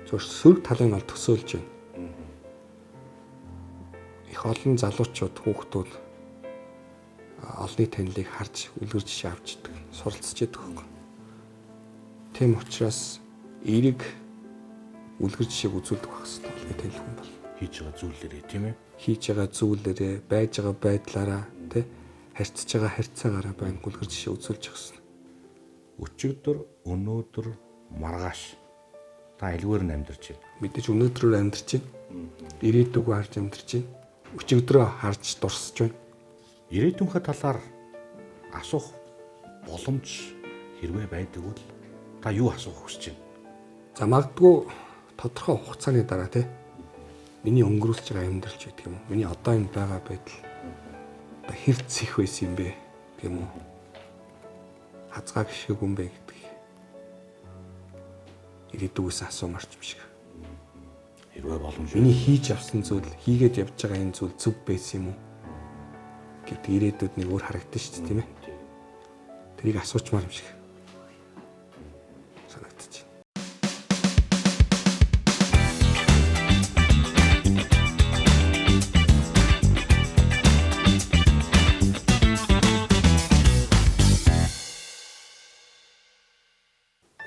зөвхөн сөрөг талыг нь бол төсөөлж байна. Их олон залуучууд хүүхдүүд олны танилыг харж үлгэр жишээ авч идэг, суралцж идэг хөөе. Тийм учраас эерэг үлгэр жишээг үзүүлдэг байх хэрэгтэй олны танил хүн бол Хийж байгаа зүйлээрээ тийм ээ. хийж байгаа зүйлээрээ, байж байгаа байдлаараа тий харьцаж байгаа харьцаагаараа байна үлгэр жишээ үзүүлж явах хэрэгтэй. Өчигдөр, өнөөдөр, маргааш та альваар нь амьдарч байна. Мэдээж өнөөдрөөр амьдарч байна. Ирээдүгөө харж амьдарч байна. Өчигдрөө харж дурсаж байна. Ирээдүйнхээ талаар асуух боломж хэрвээ байдаг бол та юу асуух хүсэж байна? За магадгүй тодорхой хугацааны дараа тий миний өнгөрүүлж байгаа амьдралч гэдэг юм уу? Миний одоо энэ байгаа байдал одоо хэрц их байсан юм бэ гэх юм уу? Хазгаа гişг юм бэ гэдэг. Ирээдүгээс асуумарч юм шиг. Хэрвээ боломж Миний хийж явсан зүйл, хийгээд явж байгаа энэ зүйл зөв байсан юм уу? Гэдэг ирээдүйд нэг өөр харагдаж шүү дээ, тийм ээ. Тэрийг асуучмаар юм шиг санагдаж байна.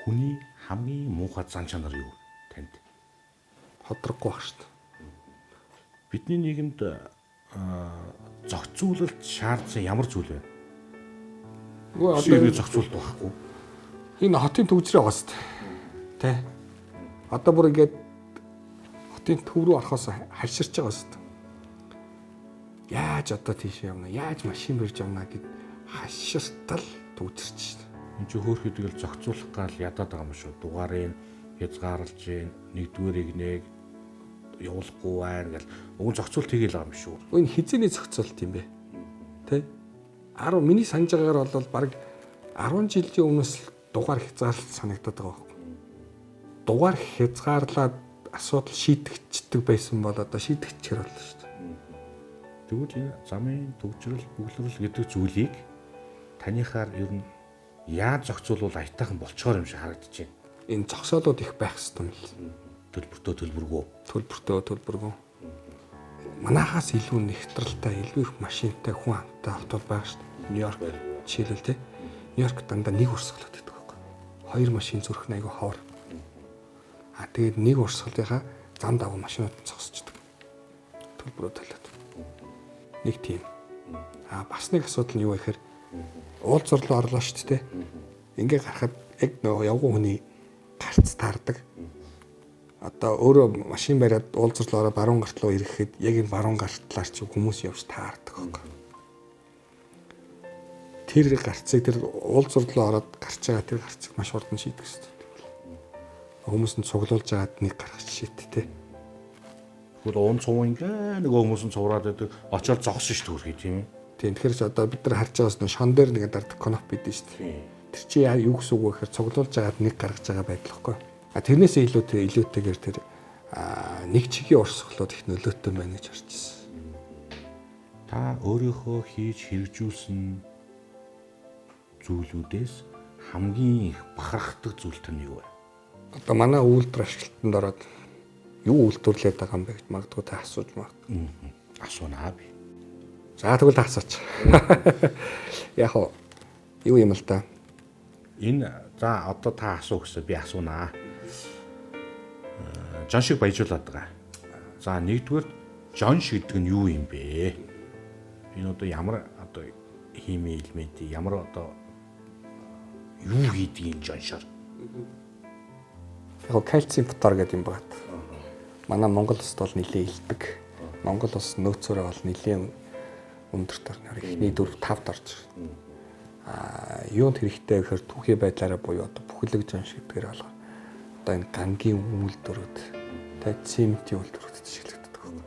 хүний хамгийн муухай зан чанар юу танд? Ходроггүй баг шүү дээ. Бидний нийгэмд зохицуулалт шаардсан ямар зүйл вэ? Үгүй Шийдвэр зохицуулалт байхгүй. энэ хотын төвчрээ байгаа шүү дээ. Тэ. Одоо бүр ингээд хотын төв рүү орохоос харширч байгаа шүү дээ. Яаж одоо тийш явна? Яаж машин барьж явна гэд хаширтал төвчрч шүү дээ. Энд чи хөөхөд тэгэл зохицуулах гал ядаад байгаа юм шүү. Дугаарыг хязгаарлаж гин, нэгдүгээрийг нэг явуулахгүй байна гэл. Уг зохицуулт хийгээл байгаа юм шүү. Энэ хизээний зохицуулт юм бэ? Тэ? Миний санаж байгаагаар бол баг 10 жилийн өмнөөс л дугаар хязгаарлалт санагдаад байгаа байхгүй. Дугаар хязгаарлаад асуудал шийдэгчдэг байсан бол одоо шийдэгчээр болно шүү дээ. Тэгвэл энэ замын төвчрөл, бүглэрэл гэдэг зүйлийг таныхаар ер нь яаж зохицуулбал аятайхан болчоор юм шиг харагдаж байна. Энэ зогсоолууд их байх ёстой юм л. Төлбөртөө Төлбөргөө. Манайхаас илүү нэгтрэлтэй, илүү их машинтай хүн амтай хотод байгаа шүү дээ. Нью-Йорк жишээлбэл тий. Нью-Йорк дандаа нэг урсгалууд байдаг байхгүй. 2 машин зөрөх нь айгүй ховор. Тэгээд нэг урсгалынхаа зам даваа машинууд зогсчихдаг. Төлбөрөө талаад. Нэг тийм. Бас нэг асуудал нь юу вэ гэхээр уулзварлуу орлоо шүү дээ. Ингээ гарахад яг нөгөө явган хүний гарц таардаг. Одоо өөрөө машин бариад уулзварлуу ороод баруун гарт руу ирэхэд яг энэ баруун гартлаар чи хүмүүс явж таардаг байхгүй. Тэр гарцыг тэр уулзварлуу ороод гарч байгаа тэр гарцыг маш хурдан шийдэх хэрэгтэй. Хүмүүс нь цуглуулж агаад нэг гарах жишээтэй тий. Тэгвэл уун цувуу ингээ нөгөө хүмүүс нь цувраад байдаг. Очоод зогсон шүү дээ тийм ээ. Тийм тэгэхээр ч одоо бид нар харж байгаас нь шон дээр нэг дардаг коноп бидэн шүү дээ. Тэр чи юу гэсэн үг вэ гэхээр цуглуулж агаад нэг гаргаж байгаа байдал байхгүй. Тэрнээсээ илүүтэйгээр тэр нэг чигийн урсгалууд их нөлөөтэй байна гэж харж байна. Та өөрийнхөө хийж хэрэгжүүлсэн зүйлүүдээс хамгийн их бахархдаг зүйл нь юу вэ? Одоо манай үйлдвэр ашиглалтанд ороод юу үйлдвэрлээд байгаа юм бэ гэж магадгүй та асууж магадгүй. Асуунаа би. За тэгвэл та асууч. Яг юу юм л да. Энэ за одоо та асуу гэсэн би асуунаа. Жон шиг баяжуулаад байгаа. За нэгдүгээр жон шиг гэдэг нь юу юм бэ? Энэ одоо ямар одоо хими элемент ямар одоо юу хийдгийг жаншаар. Яг кальцийн фтор гэдэг юм байна. Манай Монгол улсд бол нэлээд илдэг. Монгол улс нөөцөөрөө бол нэлээд өндөрт орноор эхний 4-5-д орж байгаа. Юунд хэрэгтэй гэхээр түүхий байдлаараа буюу одоо бүхэлэг жанш гэдгээр болгоо. Одоо энэ гангийн үйлдвэрүүд, цементийн үйлдвэрүүд жишээлэгддэг байна.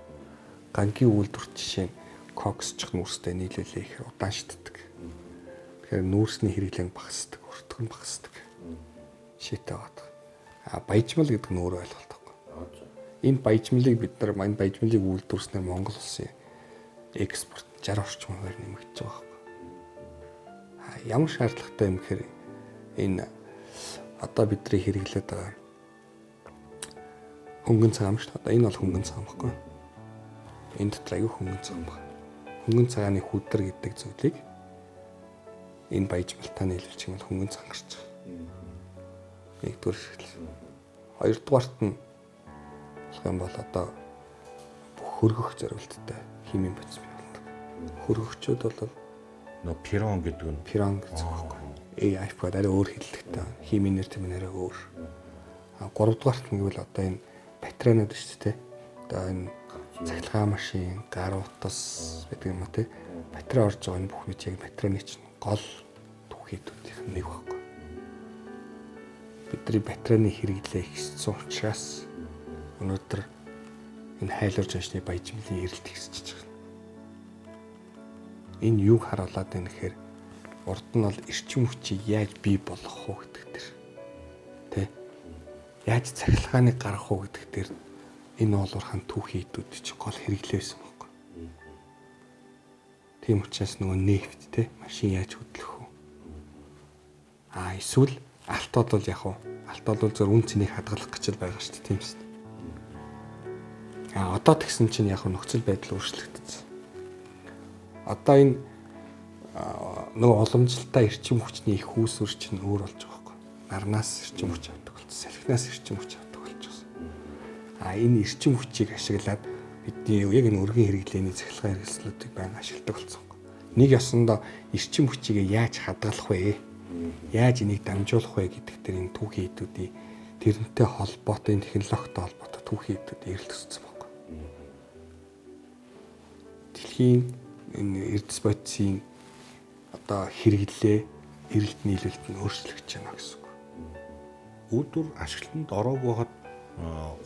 Гангийн үйлдвэрт жишээ нь коксчих нүүрстэй нийлүүлээ их удаан шиддэг. Тэгэхээр нүүрсний хэрэглэн багасдаг, өртгөн багасдаг. Шийтэй байгаа. Баяжмал гэдэг нь өөрөө ойлголт байхгүй. Энэ баяжмалыг бид нар энэ баяжмалыг үйлдвэрснээр Монгол улсын экспорт 60 орчим хувиар нэмэгдэж байгаа байхгүй. Ямар шаардлагатай юм гэхээр энэ одоо бидний хэрэглээд байгаа хөнгөн цагаан шүү дээ. Одоо энэ бол хөнгөн цагаан байхгүй. Энэ дотор аюу хөнгөн цагаан байна. Хөнгөн цагааны хүдэр гэдэг зүйлийг энэ баяжмалтаа нийлүүлж юм бол хөнгөн цагаан гарч байгаа. Нэгдүгээр хэрэглээ. Хоёрдугаарт нь болох юм бол одоо бүх хөргөх зорилттой химийн бодис бий болдог. Хөргөгчүүд бол нөө пирон гэдэг нь пирон гэж байгаа байхгүй. AIF-д арай өөр хэллэгтэй. Химийн нэр тэм арай өөр. Гуравдугаарт нь гэвэл одоо энэ батарейнууд шүү дээ. Одоо энэ цахилгаан машин, гар утас гэдэг юм уу те. Батарей орж байгаа энэ бүх үеийг яг батарейны чинь гол түүхийдүүдийн нэг байхгүй. Бидний батарейны хэрэглээ ихссэн учраас өнөөдөр энэ хайлуурж аншны баяжмлын эрэлт ихсэж байгаа. Энэ юг харуулад байна гэхээр урд нь бол эрчим хүчийг яаж бий болгох уу гэдэг дээр тэ яаж цахилгааныг гаргах уу гэдэг дээр энэ олуурхан түүхийдүүд чи гол хэрэглээсэн байхгүй. Тийм учраас нөгөө нефт тэ машин яаж хөдлөх үү? Эсвэл алтууд бол яг уу алтууд бол зөв үн цэнийг хадгалах гэж байгаа шүү дээ тийм үст. Одоо тэгсэн чинь яг нөхцөл байдал өөрчлөгдөж. Одоо энэ нөгөө уламжлалтай эрчим хүчний их үүсвэр чинь өөр болж байгаа байхгүй. Нарнаас эрчим хүч авдаг болсон. Салхинаас эрчим хүч авдаг болчихсон. Энэ эрчим хүчийг ашиглаад бидний яг энэ өргөн хэрэглээний цахилгаан хэрэгслүүдийг байнга ашигладаг болсон. Нэг ёсондоо эрчим хүчийг яаж хадгалах вэ? Яаж энийг дамжуулах вэ гэдэг дээр энэ түүхийдүүдийн тэрнтэй холбоотой технологитой холбоотой түүхийдүүд эрэлтсэн байна. Дэлхийн энэ эрдэс бодисын одоо хэрэглээ эрэлт нийлүүлэлт нь өөрчлөгдөж байна гэсэн үг. Үйлдвэр ашиглалтанд ороогүй хаад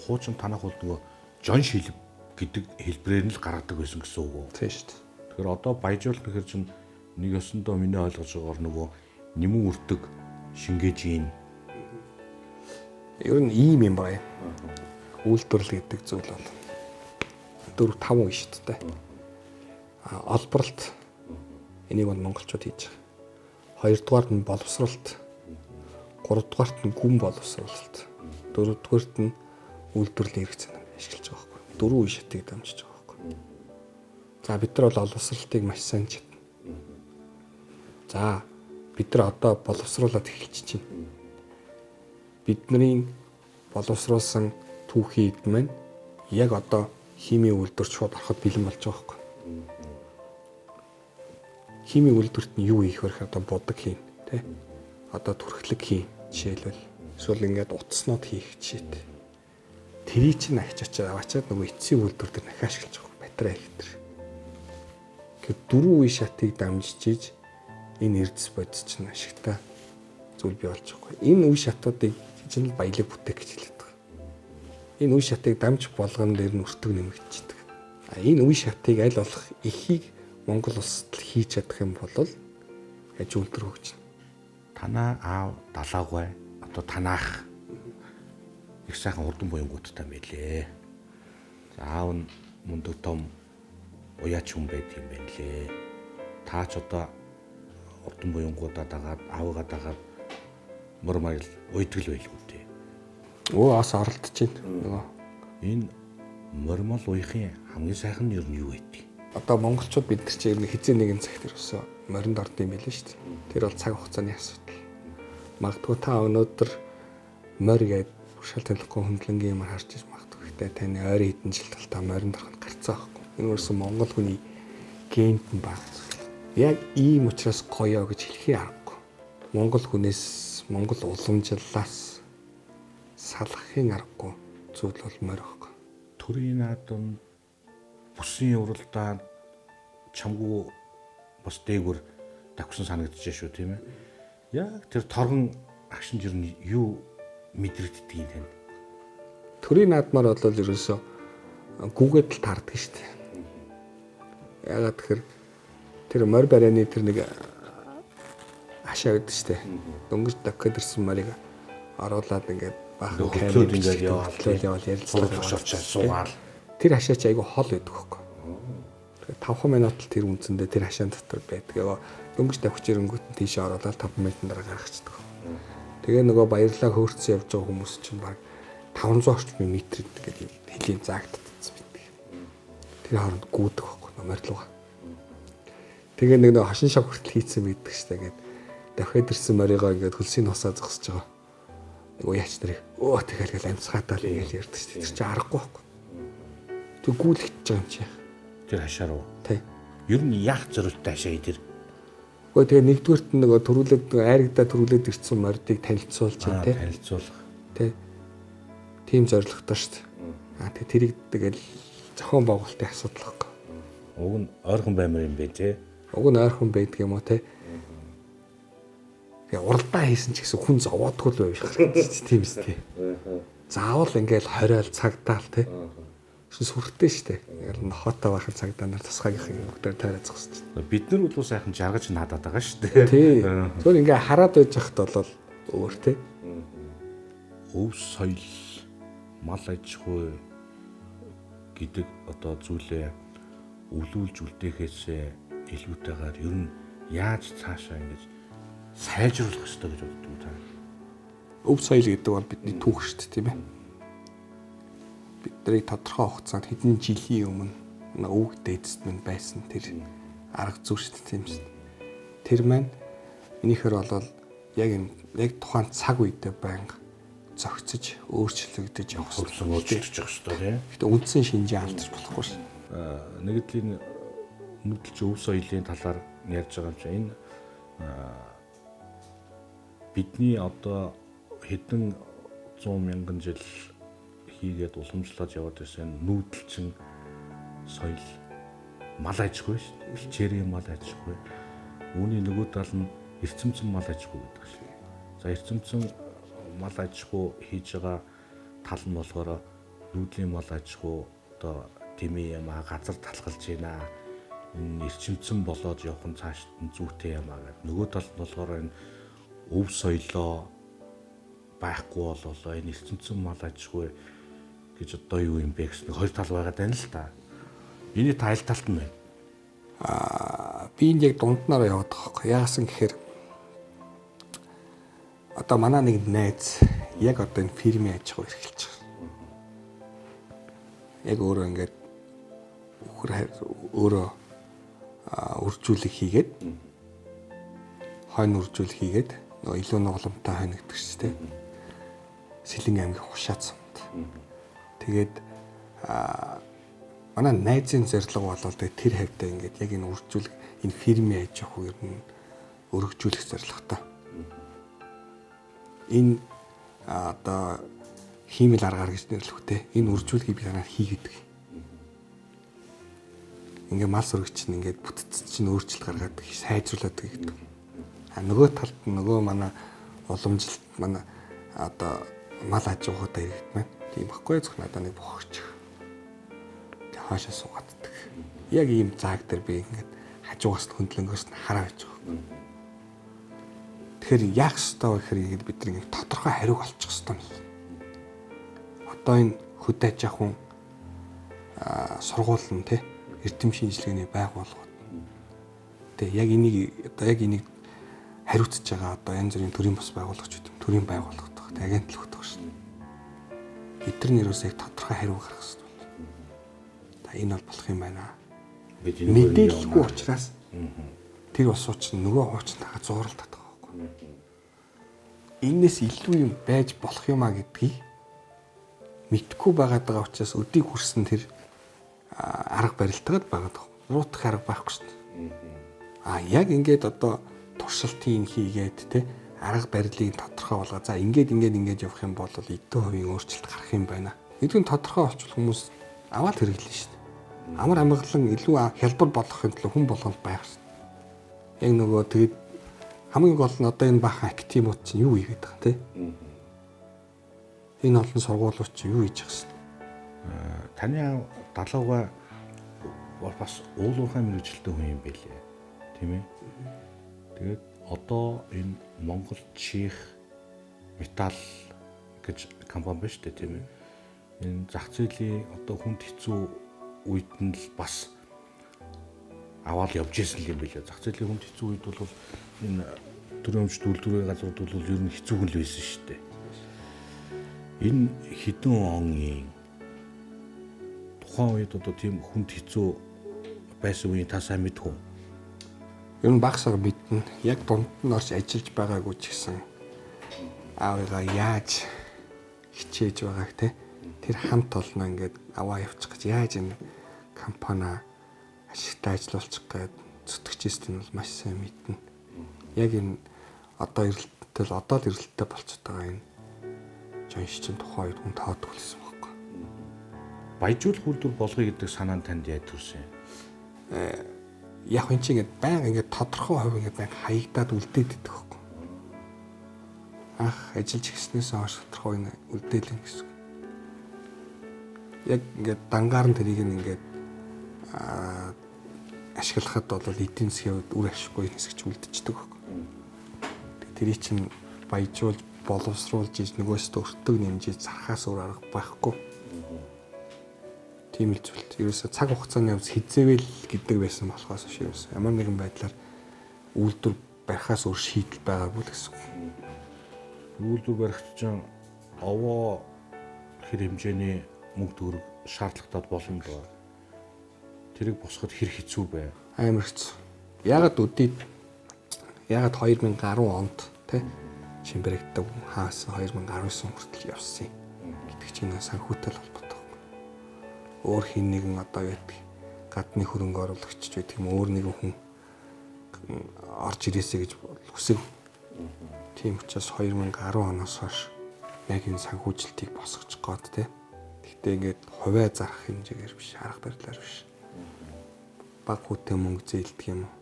хуучин танах бол нөгөө жон шилб гэдэг хэлбэрээр нь л гаргадаг байсан гэсэн үг үү? Тийм шүү дээ. Тэгэхээр одоо баяжуулалт гэхэр чинь нэг ёсондоо миний ойлгож байгаагаар нөгөө нэмэн үрдэг шингээж ийн. Ер нь ийм юм байна. Үйлдвэрлэл гэдэг зүйл бол 4-5 үе шүү дээ. Олборлт энийг бол монголчууд хийж байгаа. Хоёрдугаарт нь боловсролт. Гуравдугаарт нь гүн боловсролт. Дөрөвдүгээрт нь үйлдвэрлэлийн эрх зүйн ашиглаж байгаа байхгүй. 4 үе шатыг дамжиж байгаа байхгүй. За бид нар бол боловсролтыг маш сайн чадна. За бид нар одоо боловсруулаад эхэлж байна. Бидний боловсруулсан түүхийд маань яг одоо химийн үйлдвэрт шууд ороход бэлэн болж байгаа байхгүй. Химийн үйлдвэрт нь юу хийх вэ гэхээр одоо будаг хийн, тэ? Одоо түрхлэг хийн. Жишээлбэл эсвэл ингээд утаснууд хийх жишээтэй. Тэрийг чинь ахиж аваачаад нөгөө эцсийн үйлдвэр дээр дахиад ашиглаж байгаа батарей электр. Гэвь 4 үе шатыг дамжиж энэ эрдэс бодис чинь ашигтай зүйл бий болж байгаа. Энэ үе шатуудыг чинь баялаг бүтээх гэж хэлээд байгаа. Энэ үе шатыг дамж болгон дээр нь өртөг нэмэгдчихдэг. Энэ үе шатыг аль болох ихийг Монгол улсад хийж чадах юм бол яаж үйлдвэр хөгжинэ. Танаа аав далаагүй одоо танаах их сайхан хурдан буянгуудтай байлээ. За аав нь мундаг том уяач хүн байт юм байна лээ. Таач одоо хурдан буянгуудаа дагаад аавгаа дагаад мөрмөл уйдгал байлгүй дээ. Аас оролдож байна. Нөгөө энэ мөрмөл уйхын хамгийн сайхан нь юу юу вэ? Одоо монголчууд бид нар чинь хизээ нэгэн цагт ерөөсөө моринд орд юм байлээ шүү дээ. Тэр бол цаг хугацааны асуудал. Магадгүй та өнөөдөр морь гээд шал төлөхгүй хөндлөнгийн юм харж иж магадгүй. Гэтэ таны ойрын хэдэн жил тал та моринд ороход гарцсан байхгүй. Энэ өөрөөсөө монгол хүний гент нь баг. Яг ийм учраас гоё гэж хэлхий аргагүй. Монгол хүнээс, Монгол уламжлалаас салахын аргагүй зүйл бол морь байхгүй. Төрийн наадам бүсийн уралдаанд чамгүй бас дээгүр давхсан санагдчихэ шүү тийм ээ. Яг тэр торгон агшин жир нь юу мэдрэгддэг юм тань. Төрийн наадмаар бол ерөөсөө гүгээд л таардаг шүү дээ. Ягаад тэгэхээр тэр морь барианы тэр нэг хашаа гэдэг шүү дээ. Дөнгөж давхад ирсэн морийг оруулаад ингээд баахан хөтлөөд ингээд явал ярилцлага тушаалчаа суугаал. Тэр хашаач айгүй хол байдаг хөөхгүй. Тэгэхээр 5 минут л тэр үнцэндээ тэр хашаан дотор байдаг. Дөнгөж давхиж ирэнгүүт нь тийшээ оруулаад 5 минутын дараа гаргацдаг. Тэгээ нөгөө баярлаа хөөрцөн явж байгаа хүмүүс чинь баг 500 орчим метр гэдэг хэлийн заагдчихсан байдаг. Тэр хооронд гүйдэг хөөхгүй морилууга. Тэгээ нэг хошин шог хүртэл хийцэн байдаг штэ гээд давхад ирсэн морийгоо ингээд хөлсийн носоо зогсож байгаа. Нөгөө яач нарыг тэгэл амьсгаатай л ингээл ярьдаг штэ. Тэр чинь аргагүй байхгүй. Тэг гүйлгэж байгаа юм чи. Тэр хашаа руу. Тий. Ер нь яах зорилттой хашаа тэр. Гэхдээ тэгээ нэгдүгürt нөгөө төрүүлээд айрагдаа төрүүлээд ирсэн мордыг танилцуулж байна тий. Танилцуулах. Тий. Тим зорилготой штэ. Тэгээ тэрийг тэгэл зохион байгуулалтын асуудал байхгүй. Уг нь ойрхон баймар юм бэ тий. Уг нь ойрхон байдаг юм уу те. Тэгээ уралдаа хийсэн ч гэсэн хүн зовоодгүй л байв шахах тийм үстэй. Заавал ингээл хориол цагдаал те. Шин сүртэй штэ. Ингээл нохотой байхын цагдаа нар тусгаагийнхын өгдөр тайраад зогсож байна. Бид нар бол сайхан жаргаж надаад байгаа штэ. Тий. Зөв ингээ хараад байж хахад бол өөр те. Өв соёл, мал аж ахуй гэдэг одоо зүйлээ өвлүүлж үлдээхээсээ илүүтэйгээр ер нь яаж цаашаа ингэж сайжруулах хэрэгтэй гэж боддог та. Өв соёл гэдэг бол бидний түүх шүү дээ тийм ээ. Бидний тодорхой хугацаанд хэдэн жилийн өмнө өв дээдсэд минь байсан тэр арга зүй шүү дээ тийм шүү. Тэр маань минийхэр бол яг тухайн цаг үедээ байнга зөгцөж өөрчлөгдөж явах хөрсөн өөрчлөгдөж явах хэрэгтэй тийм. Гэтэ үндсэн шинжээ алдаж болохгүй шин. Нэгдлийн нүүдэлч өв соёлын талаар ярьж байгаа юм чинь энэ бидний одоо хэдэн 100 мянган жил хийгээд уламжлаад яваад байсан нүүдэлчин соёл мал аж ахуй шүү дээ. Хичээрийн мал аж ахуй. Үүний нөгөө тал нь эрчимцэн мал аж ахуй гэдэг шүү. За эрчимцэн мал аж ахуй хийж байгаа тал нь болохоор нүүдлийн мал аж ахуй одоо тэмээ юм газар талхалж байна. Энэ эрчимцэн болоод явах нь цааш нь зүйтэй юм аа гэдэг. Нөгөө талд нь болохоор энэ өв соёлоо байхгүй болоо энэ эрчимцэн мал аж ахуй гэж одоо юу юм бэ гэсэн хоёр тал байгаад байна л та. Эний та аль талт нь байна? Би энэ яг дунднаараа яваад байгаа байхгүй. Яасан гэхээр одоо манай нэг найз яг одоо энэ фирмийн аж ахуй эрхэлж байгаа. Яг өөрөө ингээд өөрөө үржүүлэг хийгээд хойно үржүүлэг хийгээд нөгөө илүү нугламтай хойно гэдэг чинь тийм. Сэлэн аймгийн Хушаад сумд. Тэгээд манай найзын зорилго бол тэр хавьдаа ингээд яг энэ үржүүлэг энэ фирмийн аж ахуй ер нь өргөжүүлэх зорилготой. Энэ одоо хиймэл аргаар гэж нэрлэхтэй. Энэ үржүүлгийг би танаар хийгээд. Ингээ мас өргөч чинь ингээд бүтцэд чинь өөрчлөлт гаргаад сайжруулад гэдэг. Нөгөө талд нөгөө манай уламжлалт манай одоо мал аж ахуйтай иргэд маань тийм баггүй зөвхөн надад нэг бохогч. Тэг хаашаа суугааддаг. Яг ийм зааг дээр би ингээд хажуугаас хөндлөнгөөс нь хараа байж байгаа. Тэгэхээр яах ёстой вэ гэхээр бид нэг тодорхой хариуг олчих ёстой юм. Одоо энэ хөд аж ахуйн сургууль нь тий эрдэм шинжилгээний байгууллагууд. Тэгээ яг энийг хариуцж байгаа одоо янз бүрийн төрийн бас байгууллагч үү, төрийн байгууллагууд баг, агентлаг байдаг шин. Эдгээр нэрээс яг тодорхой хариу гаргах хэрэгтэй байна. Та энэ бол болох юм байна. Мэдээлэлгүй учраас тэр бас сууч нөгөө хуучтайгаа зууралдаад байгаа байхгүй. Энээс илүү юм байж болох юм а гэдгийг мэдхгүй байгаад байгаа учраас өдийг хүрсэн тэр арга барилтгаад байгаа даа. Буруутах арга байхгүй шүү дээ. Яг ингээд одоо туршилтын хийгээд те арга барилыг тодорхой болгоо. За ингээд явах юм бол эдийн хувийн өөрчлөлт гарах юм байна. Эдгээр тодорхой олчвол хүмүүс аваад хэрэглэн шүү дээ. Амар амгалан илүү хялбар болгохын тулд хүн болгонд байх шүү дээ. Яг нөгөө тэгээд хамгийн гол нь одоо энэ баахан академиуд чинь юу хийгээд байгаа те. Энэ олон сургуулиуд чинь юу хийж байгаа юм. Таны далууга бас уулуурхай мэрэгчлээ хүн юм байлээ. Тийм ээ. Тэгээд одоо энэ Монгол Чих металл гэж компани байна шүү дээ, тийм ээ. Энэ зах зээлийн одоо хүнд хэцүү үед нь л бас аваад явж исэн юм билээ. Зах зээлийн хүнд хэцүү үед бол энэ төрөмж үйлдвэрийн газрууд бол ер нь хэцүү л байсан шүү дээ. Энэ хэдэн оны тухайн үед одоо тийм хүнд хэцүү байсан үеийн та сайн мэдв үү? Ер нь багсаар мэднэ. Яг дунд нь орж ажиллаж байгаагүй ч гэсэн аавыгаа яаж хичээж байгааг те тэр хамт олно ингээд аваа явчих гэж яаж энэ компани ашигтай ажиллуулчих гээд зүтгэжсэн нь бол маш сайн мэднэ. Яг энэ одоо л эрэлттэй болчиход байгаа энэ жонш чинь тухайн үед хүн таадаг болсон байхгүй. Баяжуулах үйлдвэр болгоё гэдэг санаа нь танд яаж төрсөн юм? Яг энэ чинь ингээд тодорхой хувь ингээд баян хаягдаад үлдээд идэх байхгүй. Ажиллаж гиснээс хойш тодорхой үлдээл юм гэсэн. Яг ингээд дангаар нь тэрийг ингээд ашиглахад бол эдийн засгийн үр ашиггүй хэсэгч үлдчихдэг байхгүй. Тэрий чинь баяжуулж боловсруулж иж нөгөөсөө өртөг нэмжиж зархаас өөр арга байхгүй. Тийм л зүйл. Ерөөсө цаг хугацааны явц хизээвэл гэдэг байсан болохоос ерөөсө ямар нэгэн байдлаар үйлдвэр барихаас өөр шийдэл байгаагүй л гэсэн. Үйлдвэр барихт чинь овоо хэр хэмжээний мөнгө төгрөг шаардлагатай болно л. Тэрийг босгоход хэр хэцүү бай. Амар хэцүү. Ягаад 2010 онд тий Чимбэрэгдэг хаас 2019 хүртэл явсан гэдэг чинь санхүүтэй холбоотой. Өөр хин нэгэн одоо яадаг гадны хөрөнгө оруулагч гэдэг юм өөр нэгэн хүн орж ирээсэй гэж хүсэв. Тийм учраас 2010 оноос хойш яг энэ санхүүжилтийг босгож гоод тий. Гэхдээ ингээд хувиа зарах хэмжээгээр биш, арга барилаар биш. Баг хүүтэй мөнгө зээлдэг юм уу?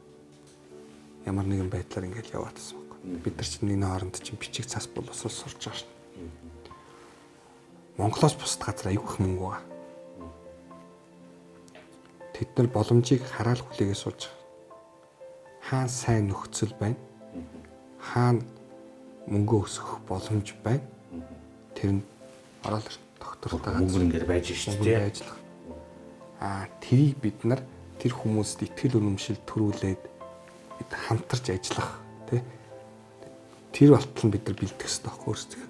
Ямар нэгэн байдлаар ингээд яваад байсан. Бид нар чинь нэг хооронд чинь бичиг цас боловсрол сурж байгаа шин. Монголоос бусад газар аягүй их мөнгө байгаа. Тэд нар боломжийг хараал хүлээгээ сууж байгаа. Хаана сайн нөхцөл байна? Хаана мөнгө өсгөх боломж байна? Тэр нь ороод доктортойгоо мөнгө ингээд байж шүү дээ. Ажиллах. Тэрийг бид нар тэр хүмүүст итгэл үнэмшил төрүүлээд бид хамтарч ажиллах тий. Тэр болтол нь бид нар бэлдэх хэрэгтэй байхгүй өөрсдөө.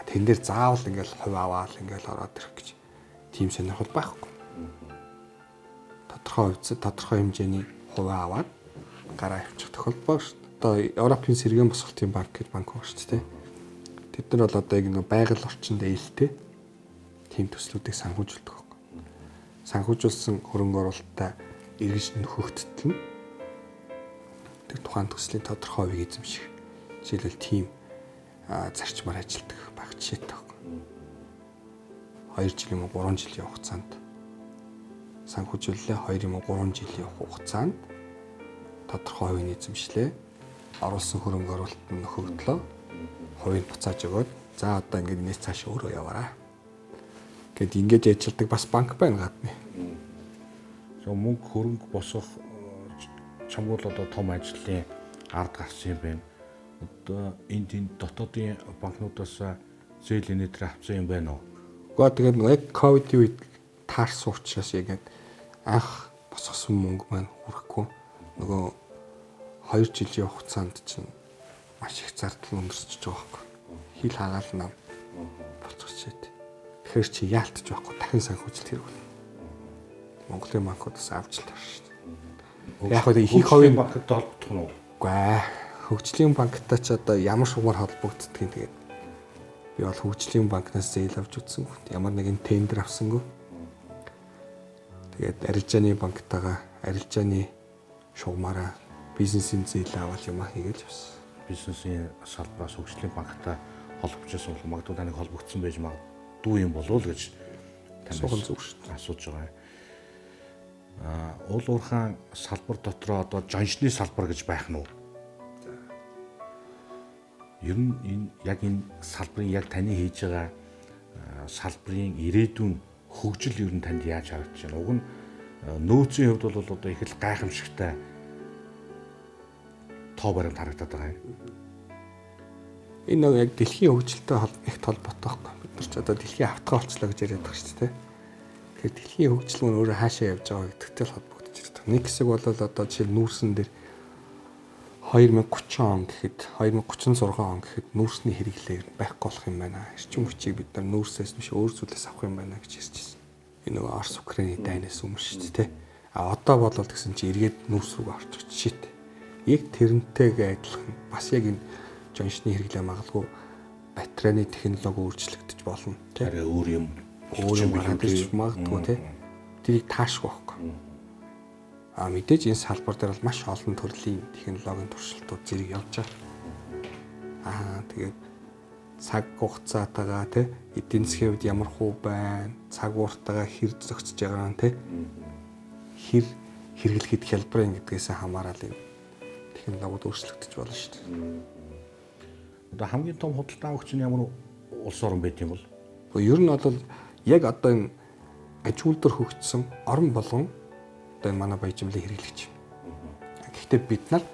Тэн дээр заавал ингээл хувь аваал ингээл ороод ирэх гэж тийм сонирхол байхгүй. Тодорхой хэмжээний хувь аваад гараа авчих тохиолдол байна шүү дээ. Одоо Европын сэргээн босголтын банк гэж банк байна шүү дээ. Тэд нар бол одоо яг нэг байгаль орчинд ээлтэй тийм төслүүдийг санхүүжүүлдэг байхгүй. Санхүүжүүлсэн хөрөнгө оруулалтаа эргэж нөхөгдтөл нь тэр тухайн төслийн тодорхой хувийг эзэмших. Жишээлбэл тийм зарчмаар ажилладаг баг жишээтэй байна. 2 жил юм уу 3 жилийн хугацаанд санхүүжүүлэлээ 2 юм уу 3 жилийн хугацаанд тодорхой хувийн эзэмшлээ. Оруулсан хөрөнгө оруулалт нь нөхөгдлөө. Хувийг буцааж өгөөд за одоо ингээд нээс цааш өөрөө яваарай. Гэт ингэж ажилладаг бас банк байна гадны. Мөнгө хөрөнгө босгох чамгуул одоо том ажлын ард гарсан юм байна. Одоо энэ дотоодын банкнуудаас зээл инээдрээ авсан юм байна уу? Гэхдээ тэгээд яг ковидын үед таарсан учраас яг анх босгосон мөнгө маань хүрэхгүй. Нөгөө 2 жилийн хугацаанд чинь маш их зардал өндөрсөж байгаа байхгүй. Хил хагаал нам болцгочээд. Тэгэхээр чи яалтж байхгүй дахин санхүүжилт хэрэггүй. Монголын банкудаас авч л таарч шүү дээ. Яг хөө ихэнх хувийн банктай холбогдох нь уу? Үгүй хөгжлийн банктай ч одоо ямар шугамар холбогддгийг тэгээд би бол хөгжлийн банкнаас зээл авч үзсэн. Ямар нэгэн тендер авсангүй. Тэгээд арилжааны банктайгаа арилжааны шугамаараа бизнесийн зээл аваад юм хийгээл явсан. Бизнесийн салбараас хөгжлийн банктай холбогдсон бол магадгүй таныг холбогдсон байж магадгүй юм болов уу гэж Асуух зүг шүү дээ. асууж байгаа. Уул уурхаан салбар дотроо одоо жаншны салбар гэж байх нь уу? Ер нь энэ салбарын яг таны хийж байгаа салбарын ирээдүйн хөгжил ер нь танд яаж харагдаж байна? Уг нь нөөцийн хувьд бол одоо их л гайхамшигтай тоо баримт харагдаад байгаа юм. Энэ нэг яг дэлхийн хөгжилтэй ихт холбоотой байхгүй. Бид нар ч одоо дэлхийн автгаа болчлоо гэж яриад байгаа шүү дээ. Тэгэхээр дэлхийн хөгжил нь өөрөө хаашаа явж байгаа гэдэгтэй л холбогдож ирдэг. Нэг хэсэг бол одоо жишээл нүүрсэн дээр 2030 он гэхэд 2036 он гэхэд нүүрсний хэрэглээ байхгүй болох юм байна. Эрчим хүчийг бид нар нүүрсээс биш өөр зүйлээс авах юм байна гэж ярьж байсан. Энэ нөгөө Орос Украины дайнаас өмнө шүү дээ. А одоо бол тэгсэн чи эргээд нүүрс рүү орчих жишээт. Яг тэрнтэйгээ адилхан бас яг энэ жаншны хэрэглээ магадгүй батарейны технологи өөрчлөгдөж болно. Арай өөр юм гараад ирж магадгүй тий. Тэрийг таашгүй байхгүй. А мэдээж энэ салбар дээр бол маш олон төрлийн технологийн туршилтууд зэрэг явж байгаа. Тэгээд цаг хугацаатайгаа тий эдийн засгийн хувьд ямар хуу байна, цаг ууртайгаа хэр зөгцөж байгаа нь тий хэр хэрэглэхэд хялбарын гэдгээс хамаарал юм технологиуд өөрчлөгдөж болно шүү дээ. Одоо хамгийн том худалдаа авагч нь ямар улс орн байт юм бол? Ер нь бол яг одоо энэ аж үйлдвэр хөгжсөн орн болгон одоо энэ манай баяжмлыг хэрэглэж байна. Гэхдээ бид нар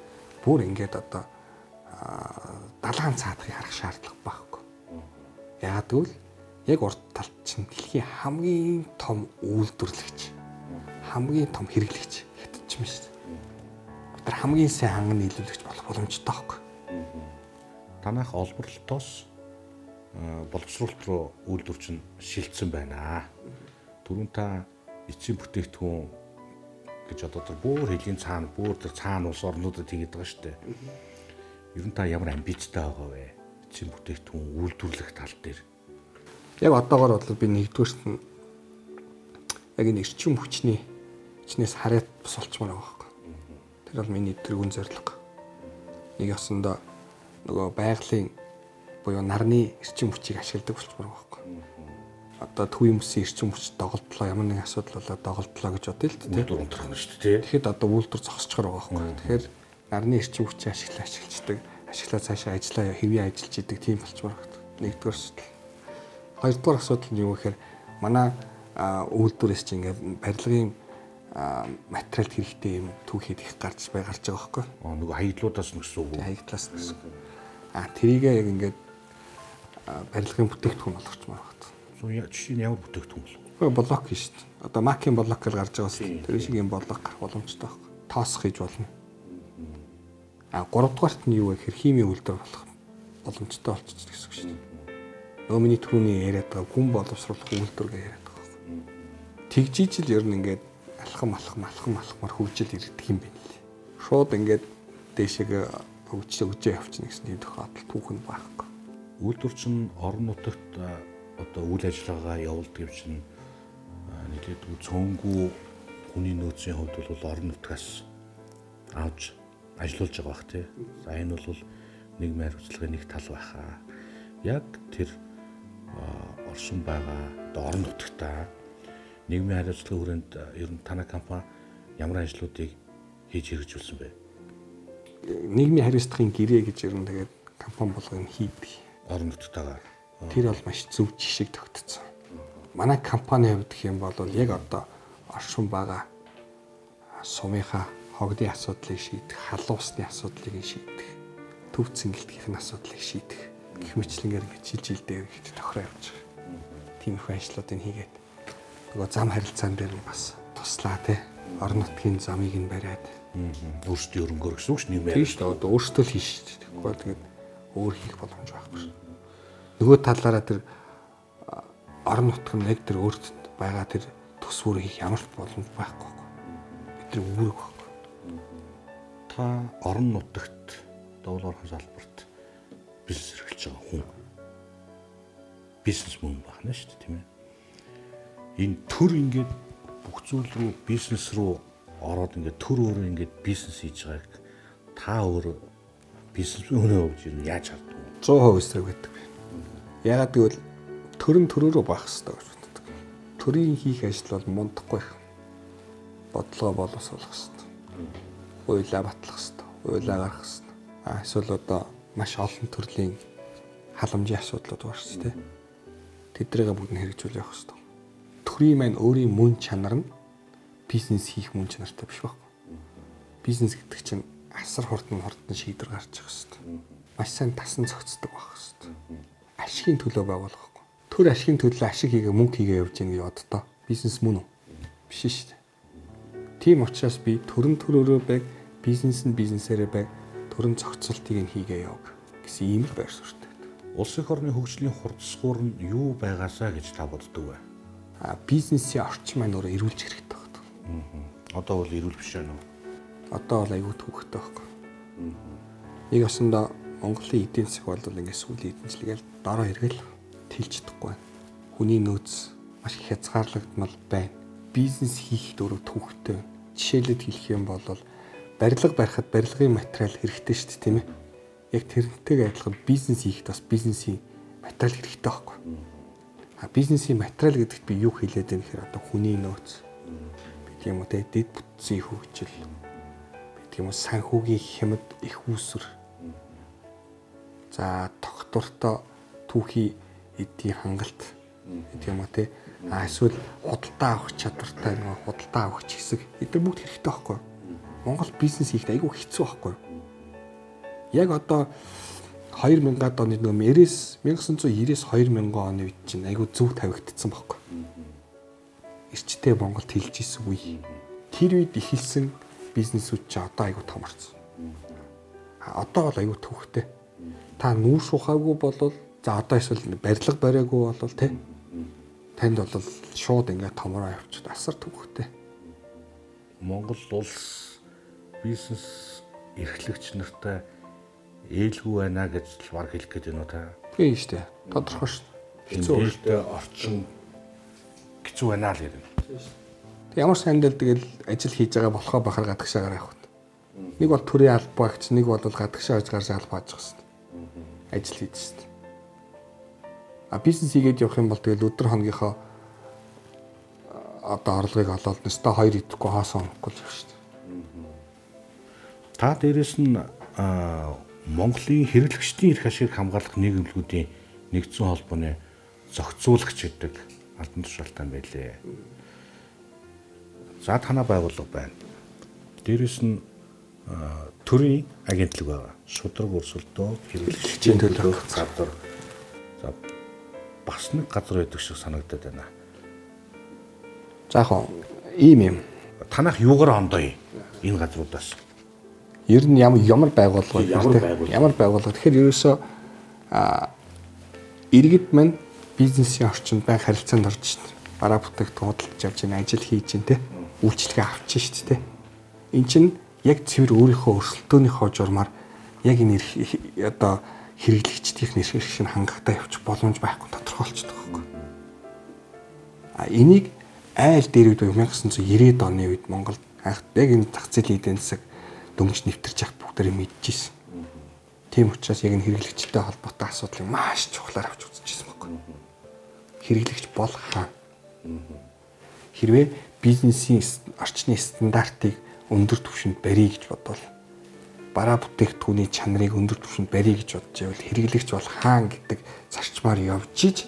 бүр ингээд одоо далайн цаадахыг харах шаардлага байхгүй. Яагаад гэвэл яг урд талд чинь дэлхийн хамгийн том үйлдвэрлэгч, хамгийн том хэрэглэгч хятад ч юм шүү дээ. Бид нар хамгийн сайн ханган нийлүүлэгч болох боломжтой байхгүй. Танах олборлолтоос боловсруулалт руу үйлдвэр чинь шилжсэн байна. Түрүүн та эцсийн бүтээгдэхүүн гэж одоо тэр бүр хэлийн цаана бүр тэр цаана улс орнуудад хийгээд байгаа шүү дээ. Ер нь та ямар амбицтай байгаа вэ? Эцсийн бүтээгдэхүүн үйлдвэрлэх тал дээр. Яг одоогоор бол би нэгдүгээрт нь яг энэ эрчим хүчнээс хараад бас олчмаар байгаа байхгүй. Тэр бол миний тэргүүн зорилго. Нэг ясандаа нөгөө байгалийн буюу нарны эрчим хүчийг ашигладаг болчмоор байгаа байхгүй. Одоо төвийн бүсийн эрчим хүч доголдлоо ямар нэгэн асуудал болоод доголдлоо гэж бодъё л дээ. Үйлдвэр унтрах нь шүү дээ. Тэгэхэд одоо үйлдвэр зогсчихоор байгаа байхгүй. Тэгэхээр нарны эрчим хүчийг ашиглаждаг, ашиглаа цаашаа ажиллаа хэвээ ажиллаж идэг тийм болчмоор байна. Нэгдүгээр асуудал. Хоёрдугаар асуудал нь юу гэхээр манай үйлдвэрээс чинь ингээд барилгын материалд хэрэгтэй юм түүхэд их гарч байгаа байхгүй. Нөгөө хаягдлуудаас нь гэсэн үг. Хаягдлаас нь гэсэн. Тэрийгээ яг ингээд барилгын бүтээгдэхүүн болгочмаар байна. Жишээ нь ямар бүтээгдэхүүн бол? Блок шүү дээ. Одоо макийн блок гэж гарч байгаас тэр шиг юм блок гарах боломжтой байна. Тоосох хийж болно. 3 дугаарт нь юу вэ гэхээр химийн үйлдвэр болох боломжтой болчихсон гэсэн үг шүү дээ. Нөгөө миний түрүүний яриад байгаа хүн боловсруулах үйлдвэр гэж яриад байгаа. Тэгжиж л ер нь ингээд алхамар хөгжил ирдэг юм байна лээ. Шууд ингээд дээшээ хөгжиж явчихна гэсэн тийм тохиолдол түүхэнд байхгүй. Үйлдвэр чинь орон нутагт одоо үйл ажиллагаа явуулдаг юм чинь нийлээд цөөнгүй хүний нөөцийн хувьд бол орон нутгаас авч ажиллуулж байгаа бах тий. За энэ бол нийгмийн хариуцлагын нэг тал байхаа. Яг тэр оршин байгаа орон нутгтаа нийгмийн хариуцлагын хүрээнд ер нь танай компани ямар ажлуудыг хийж хэрэгжүүлсэн бэ? Нийгмийн хариуцлагын гэрээ гэж ер нь тэгээд компани болгоно хийдэг. Орон нутгатаагаар. Тэр бол маш зөв жишээ тогтцсон. Манай компани хувьд гэх юм бол яг одоо оршин байгаа сумынхаа хогдын асуудлыг шийдэх, халуун усны асуудлыг шийдэх, төв цэнгэлтгийнхын асуудлыг шийдэх гэх мэтлэнгээр ингэж жилдээ гэж тохироо явж байгаа. Тиймэрхүү ажлуудыг хийгээд нөгөө зам харилцаан дээр нь бас туслаа тий. Орон нутгийн замыг нь бариад өөрсдийн өрөнгөөр гэсэн үг ш нийгмийн. Тийм шүү дээ. Одоо өөрсдөө л хийж шүү дээ. Тэгэхгүй тэгээд өөр хийх боломж байхгүй шүү. Нөгөө талаараа тэр орон нутг нь яг тэр өөрт байгаа тэр төсвөр хийх ямар ч боломж байхгүй. Бид тэр үүрэг байхгүй. Та орон нутагт дуулуурхан салбарт бизнес эрхэлж байгаа хүн. Бизнес мөн байна шүү дээ тийм ээ. Энэ төр ингээд бүх зүйл рүү бизнес рүү ороод ингээд төр өөрөө ингээд бизнес хийж байгааг та өөрөө бизнес өнөө хөвж яаж харддаг вэ? 100% эсрэг байдаг. Ягаад гэвэл төрөөрөө байх хэрэгтэй гэж боддог. Төрийн хийх ажил бол мундахгүй их. Бодлого боловсруулах хэрэгтэй. Уйлаа батлах хэрэгтэй. Уйлаа гаргах хэрэгтэй. Эсвэл одоо маш олон төрлийн халамжийн асуудлууд байна шүү дээ. Тэдрийг бүгд нь хэрэгжүүл явах хэрэгтэй. Төрийн маань өөрийн мөн чанар нь бизнес хийх мөн чанартай биш байхгүй. Бизнес гэдэг чинь асар хурдан шийдвэр гарч явах хэрэгтэй. Маш сайн тасан цогцдог байх хэрэгтэй. Ашигын төлөө байгуулахгүй. Төр ашигын төлөө ашиг хийгээ мөнгө хийгээ явж яах гэж боддоо. Бизнес мөн үү? Биш шүү дээ. Тийм учраас би төрөөрөө байг, бизнес нь бизнесээрээ байг, төрөн зохицолтыг нь хийгээ яв гэсэн ийм л байр суурьтай. Улс их орны хөгжлийн хурдсгуур нь юу байгаасаа гэж та боддог вэ? Бизнесийн орчин маань өөрөө эрүүлж хэрэгтэй байдаг. Одоо бол эрүүл биш байна уу? Одоо бол аюул төвхтэй байхгүй. Нэг осондоо Монголын эдийн засаг бол ингээд сүүлийн эдэнчлэгээл дараа эргэл тэлж чадахгүй байна. Хүний нөөц маш их хязгаарлагдмал байна. Бизнес хийхэд өөрөө төвхтэй. Жишээлбэл хэлэх юм бол барилга барихад барилгын материал хэрэгтэй шүү дээ, тийм ээ. Яг тэрнтэйг адилхан бизнес хийхэд бас бизнесийн материал хэрэгтэй байхгүй. Бизнесийн материал гэдэгт би юу хэлээд байна гэхээр одоо хүний нөөц гэдэг юм уу те, дэд бүтцийн хөгжил гэдэг юм уу, санхүүгийн хямд их үүсвэр. За тогтвортой түүхий эдийн хангалт гэдэг юм уу те. Эсвэл худалдаа авах чадвартай нэг худалдаа авах хэсэг эдгээр бүгд хэрэгтэй байхгүй. Монгол бизнес хийхэд айгүй хэцүү байхгүй. Яг одоо 2000-аад оны 1990-с 2000 оны үед чинь айгүй зөв тавигдсан байхгүй. Эрчтэй Монголд хэлж исэн үе. Тэр үед эхэлсэн бизнесүүд чи одоо айгүй том орсон. Одоо бол айгүй төвхтэй. Та нүүр шухаагүй болвол за одоо эсвэл барилга бариагүй болвол те танд бол шууд ингээд томроо явчихад асар төвхтэй. Монгол улс бизнес эрхлэгч нартай ээлгүй байна гэж баг хэлэх гээд байна уу та? Тийм шүү дээ. Тодорхой шүү дээ. Хэцүү орчин хэцүү байна л юм. Ямар сандал тэгэл ажил хийж байгаа болохоо бахар гадагшаагаар явах. Нэг бол төрийн албаагч, нэг бол гадагшаа хож гарч албааж байгаа шүү дээ. Ажил хийж шүү дээ. Бизнес хийгээд явах юм бол тэгэл өдөр хоногийнхоо одоо орлогыг олоод нэстэ 2 идэхгүй хаасан онохгүй л шүү дээ. Та дээрэс нь Монголын хэрэглэгчдийн эрх ашиг хамгаалах нийгэмлэгүүдийн нэгдсэн холбооны зохицуулагч гэдэг албан тушаалтай байлээ. За танай байгууллага байна. Дээрэс нь төрийн агентлаг байгаа. Шудраг өрсөлдөө хэрэглэгчдийн төлөөх газар. За бас нэг газар байдаг шиг санагдаад байна. За яг ийм юм. Танах юугаар ондоо энэ газруудаас? Ер нь ямар байгууллага тэгэхээр ерөөсөө иргэд маань бизнесийн орчинд байн харилцаанд орж шин. Бараа бүтээгдэхүүн худалдаж авч ийн, ажил хийж ин тэ. Үйлчлэгээ авч шин тэ. Эн чинь яг цэвэр өөрийнхөө өрсөлдөөнийхөө журмаар яг энэ одоо хэрэглэгчдийн нэршил шиг хангахтай явчих боломж байхгүй тодорхойлцдог байхгүй. Энийг айл дээр үед 1990-ад оны үед Монголд яг энэ зах зээлийн эдийн засаг дөнгөж нэвтэрч явах бүгдээрээ мэдчихсэн. Тийм учраас яг энэ хэрэглэгчтэй холбоотой асуудлыг маш чухлаар авч үзчихсэн байхгүй. Хэрэглэгч бол хаана? Хэрвээ бизнесийн орчны стандартыг өндөр түвшинд барья гэж бодвол бараа бүтээгдэхүүний чанарыг өндөр түвшинд барья гэж бодож байвал хэрэглэгч бол хаана гэдэг зарчмаар явж иж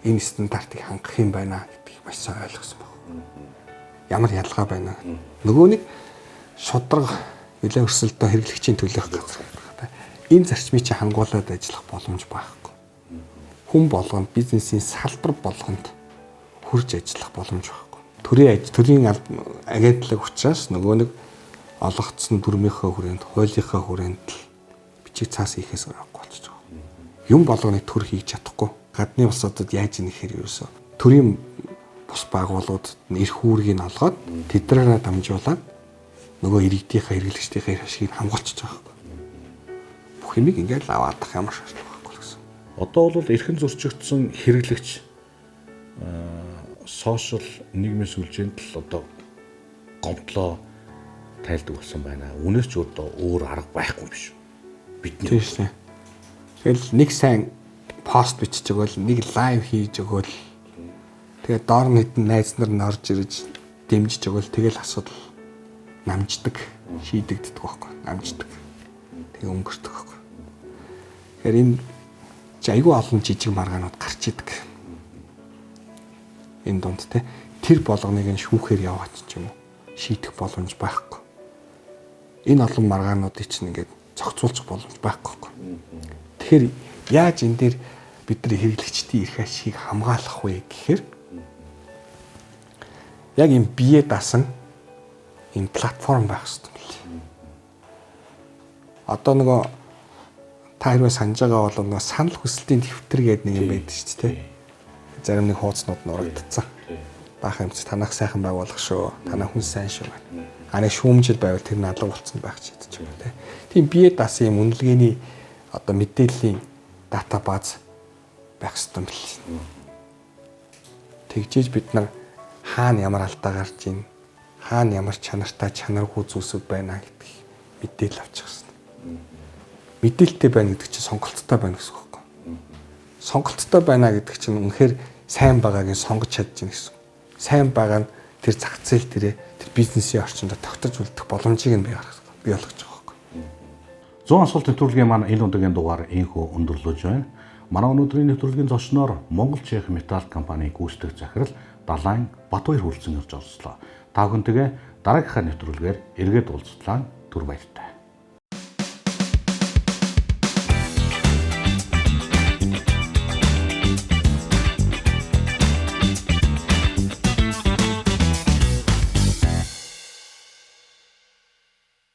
энэ стандартыг хангах юм байна гэдгийг маш сайн ойлгосон байна. Ямар ялгаа байна? Нөгөө нэг шудраг нэлээд өрсөлдөө хэрэглэгчийн төлөөх газар. Энэ зарчмыг чи хангуулад ажиллах боломж байхгүй. Хүн болгонд бизнесийн салбар болгонд хурж ажиллах боломж байхгүй. Төрийн агентлаг учраас нөгөө нэг олгогдсон дүрмийнхөө хүрээнд, хуулийнхаа хүрээнд л бичиг цаас хийхээс гарахгүй болчихж байгаа. Юм болгоныг төр хийж чадахгүй. Гадны улсуудад яаж ийм ихээр ерөөсөө төрийн бус байгууллагууд эрх үүргийг олгоод тэдрээрээ дамжуулаад нөгөө иргэдийнхээ хэрэглэгчдийнхээ эрх ашигыг хамгаалчихж байгаа байхгүй. Бүх юмыг ингээд л аваадах ямар шаардлага байхгүй л гэсэн. Одоо бол эрхэн зөрчигдсөн хэрэглэгч сошиал нийгмийн сүлжээнд л одоо гомдлоо тайлдаг болсон байна. Үнээс ч өөр арга байхгүй юм биш үү? Бидний Тийм шээ. Тэгэл нэг сайн пост бичиж өгөөл, нэг лайв хийж өгөөл. Тэгээд доор нь хэдэн найз нар нь орж ирж дэмжиж өгөөл. Тэгэл асуудал намждаг, шийдэгддэг байхгүй. Намждаг. Тэгээ өнгөрдөг байхгүй. Тэгэхээр энэ айгүй олон жижиг маргаанууд гарч идэг. Энэ дунд те тэр болгоныг нь шүүхээр яваач ч юм уу шийдэх боломж байхгүй. Энэ олон маргаануудыг чинь ингээд зохицуулах боломж байхгүй. Тэгэхээр яаж энэ дээр бидний хэрэглэгчдийн эрх ашиг хамгаалах вэ гэхээр яг юм бие дасан юм платформ байх хэрэгтэй юм. Одоо нөгөө та хэрвээ санаж байгаа бол нөгөө санал хүсэлтийн дэвтэр гэдэг нэг юм байдаг шүү дээ. Зарим нэг хуудснууд нь урагдсан. Баах юмч танах сайхан байгуулах шүү. Танах хүн сайн шүү. Анаа шүүмжил байвал тэр нь алга болцсон байх ч гэдэг юм тий. Тийм бие даасан юм үнэлгээний одоо мэдээллийн датабаз байх ёстой юм бэл. Тэгжээж бид нар хаана ямар алдаа гарч ийн, хаана ямар чанартай чанаргүй зүйлсүүд байна гэдэг мэдээлэл авчих хэрэгтэй. Мэдээлэлтэй байна гэдэг чинь сонголттой байна гэсэн үг байхгүй. Сонголттой байна гэдэг чинь үнэхээр сайн байгаагийн сонгож чадж гин гэсэн. Сайн байгаа нь тэр зах зээл тэр бизнесийн орчинд тогтож үлдэх боломжийг нь бий болгож байгаа байхгүй. 100 асуултын нэвтрүүлгийн маань энэ удаагийн дугаар инхүү өндөрлөж байна. Манай өнөөдрийн нэвтрүүлгийн зочноор Монгол Чех Металл компани гүйцэтгэх захирал Далайн Батбаяр хүрэлцэн ирж орслоо. Та бүхэнтэйгээ дараагийнхаа нэвтрүүлгээр эргээд уулзлаа. Түр баяртай.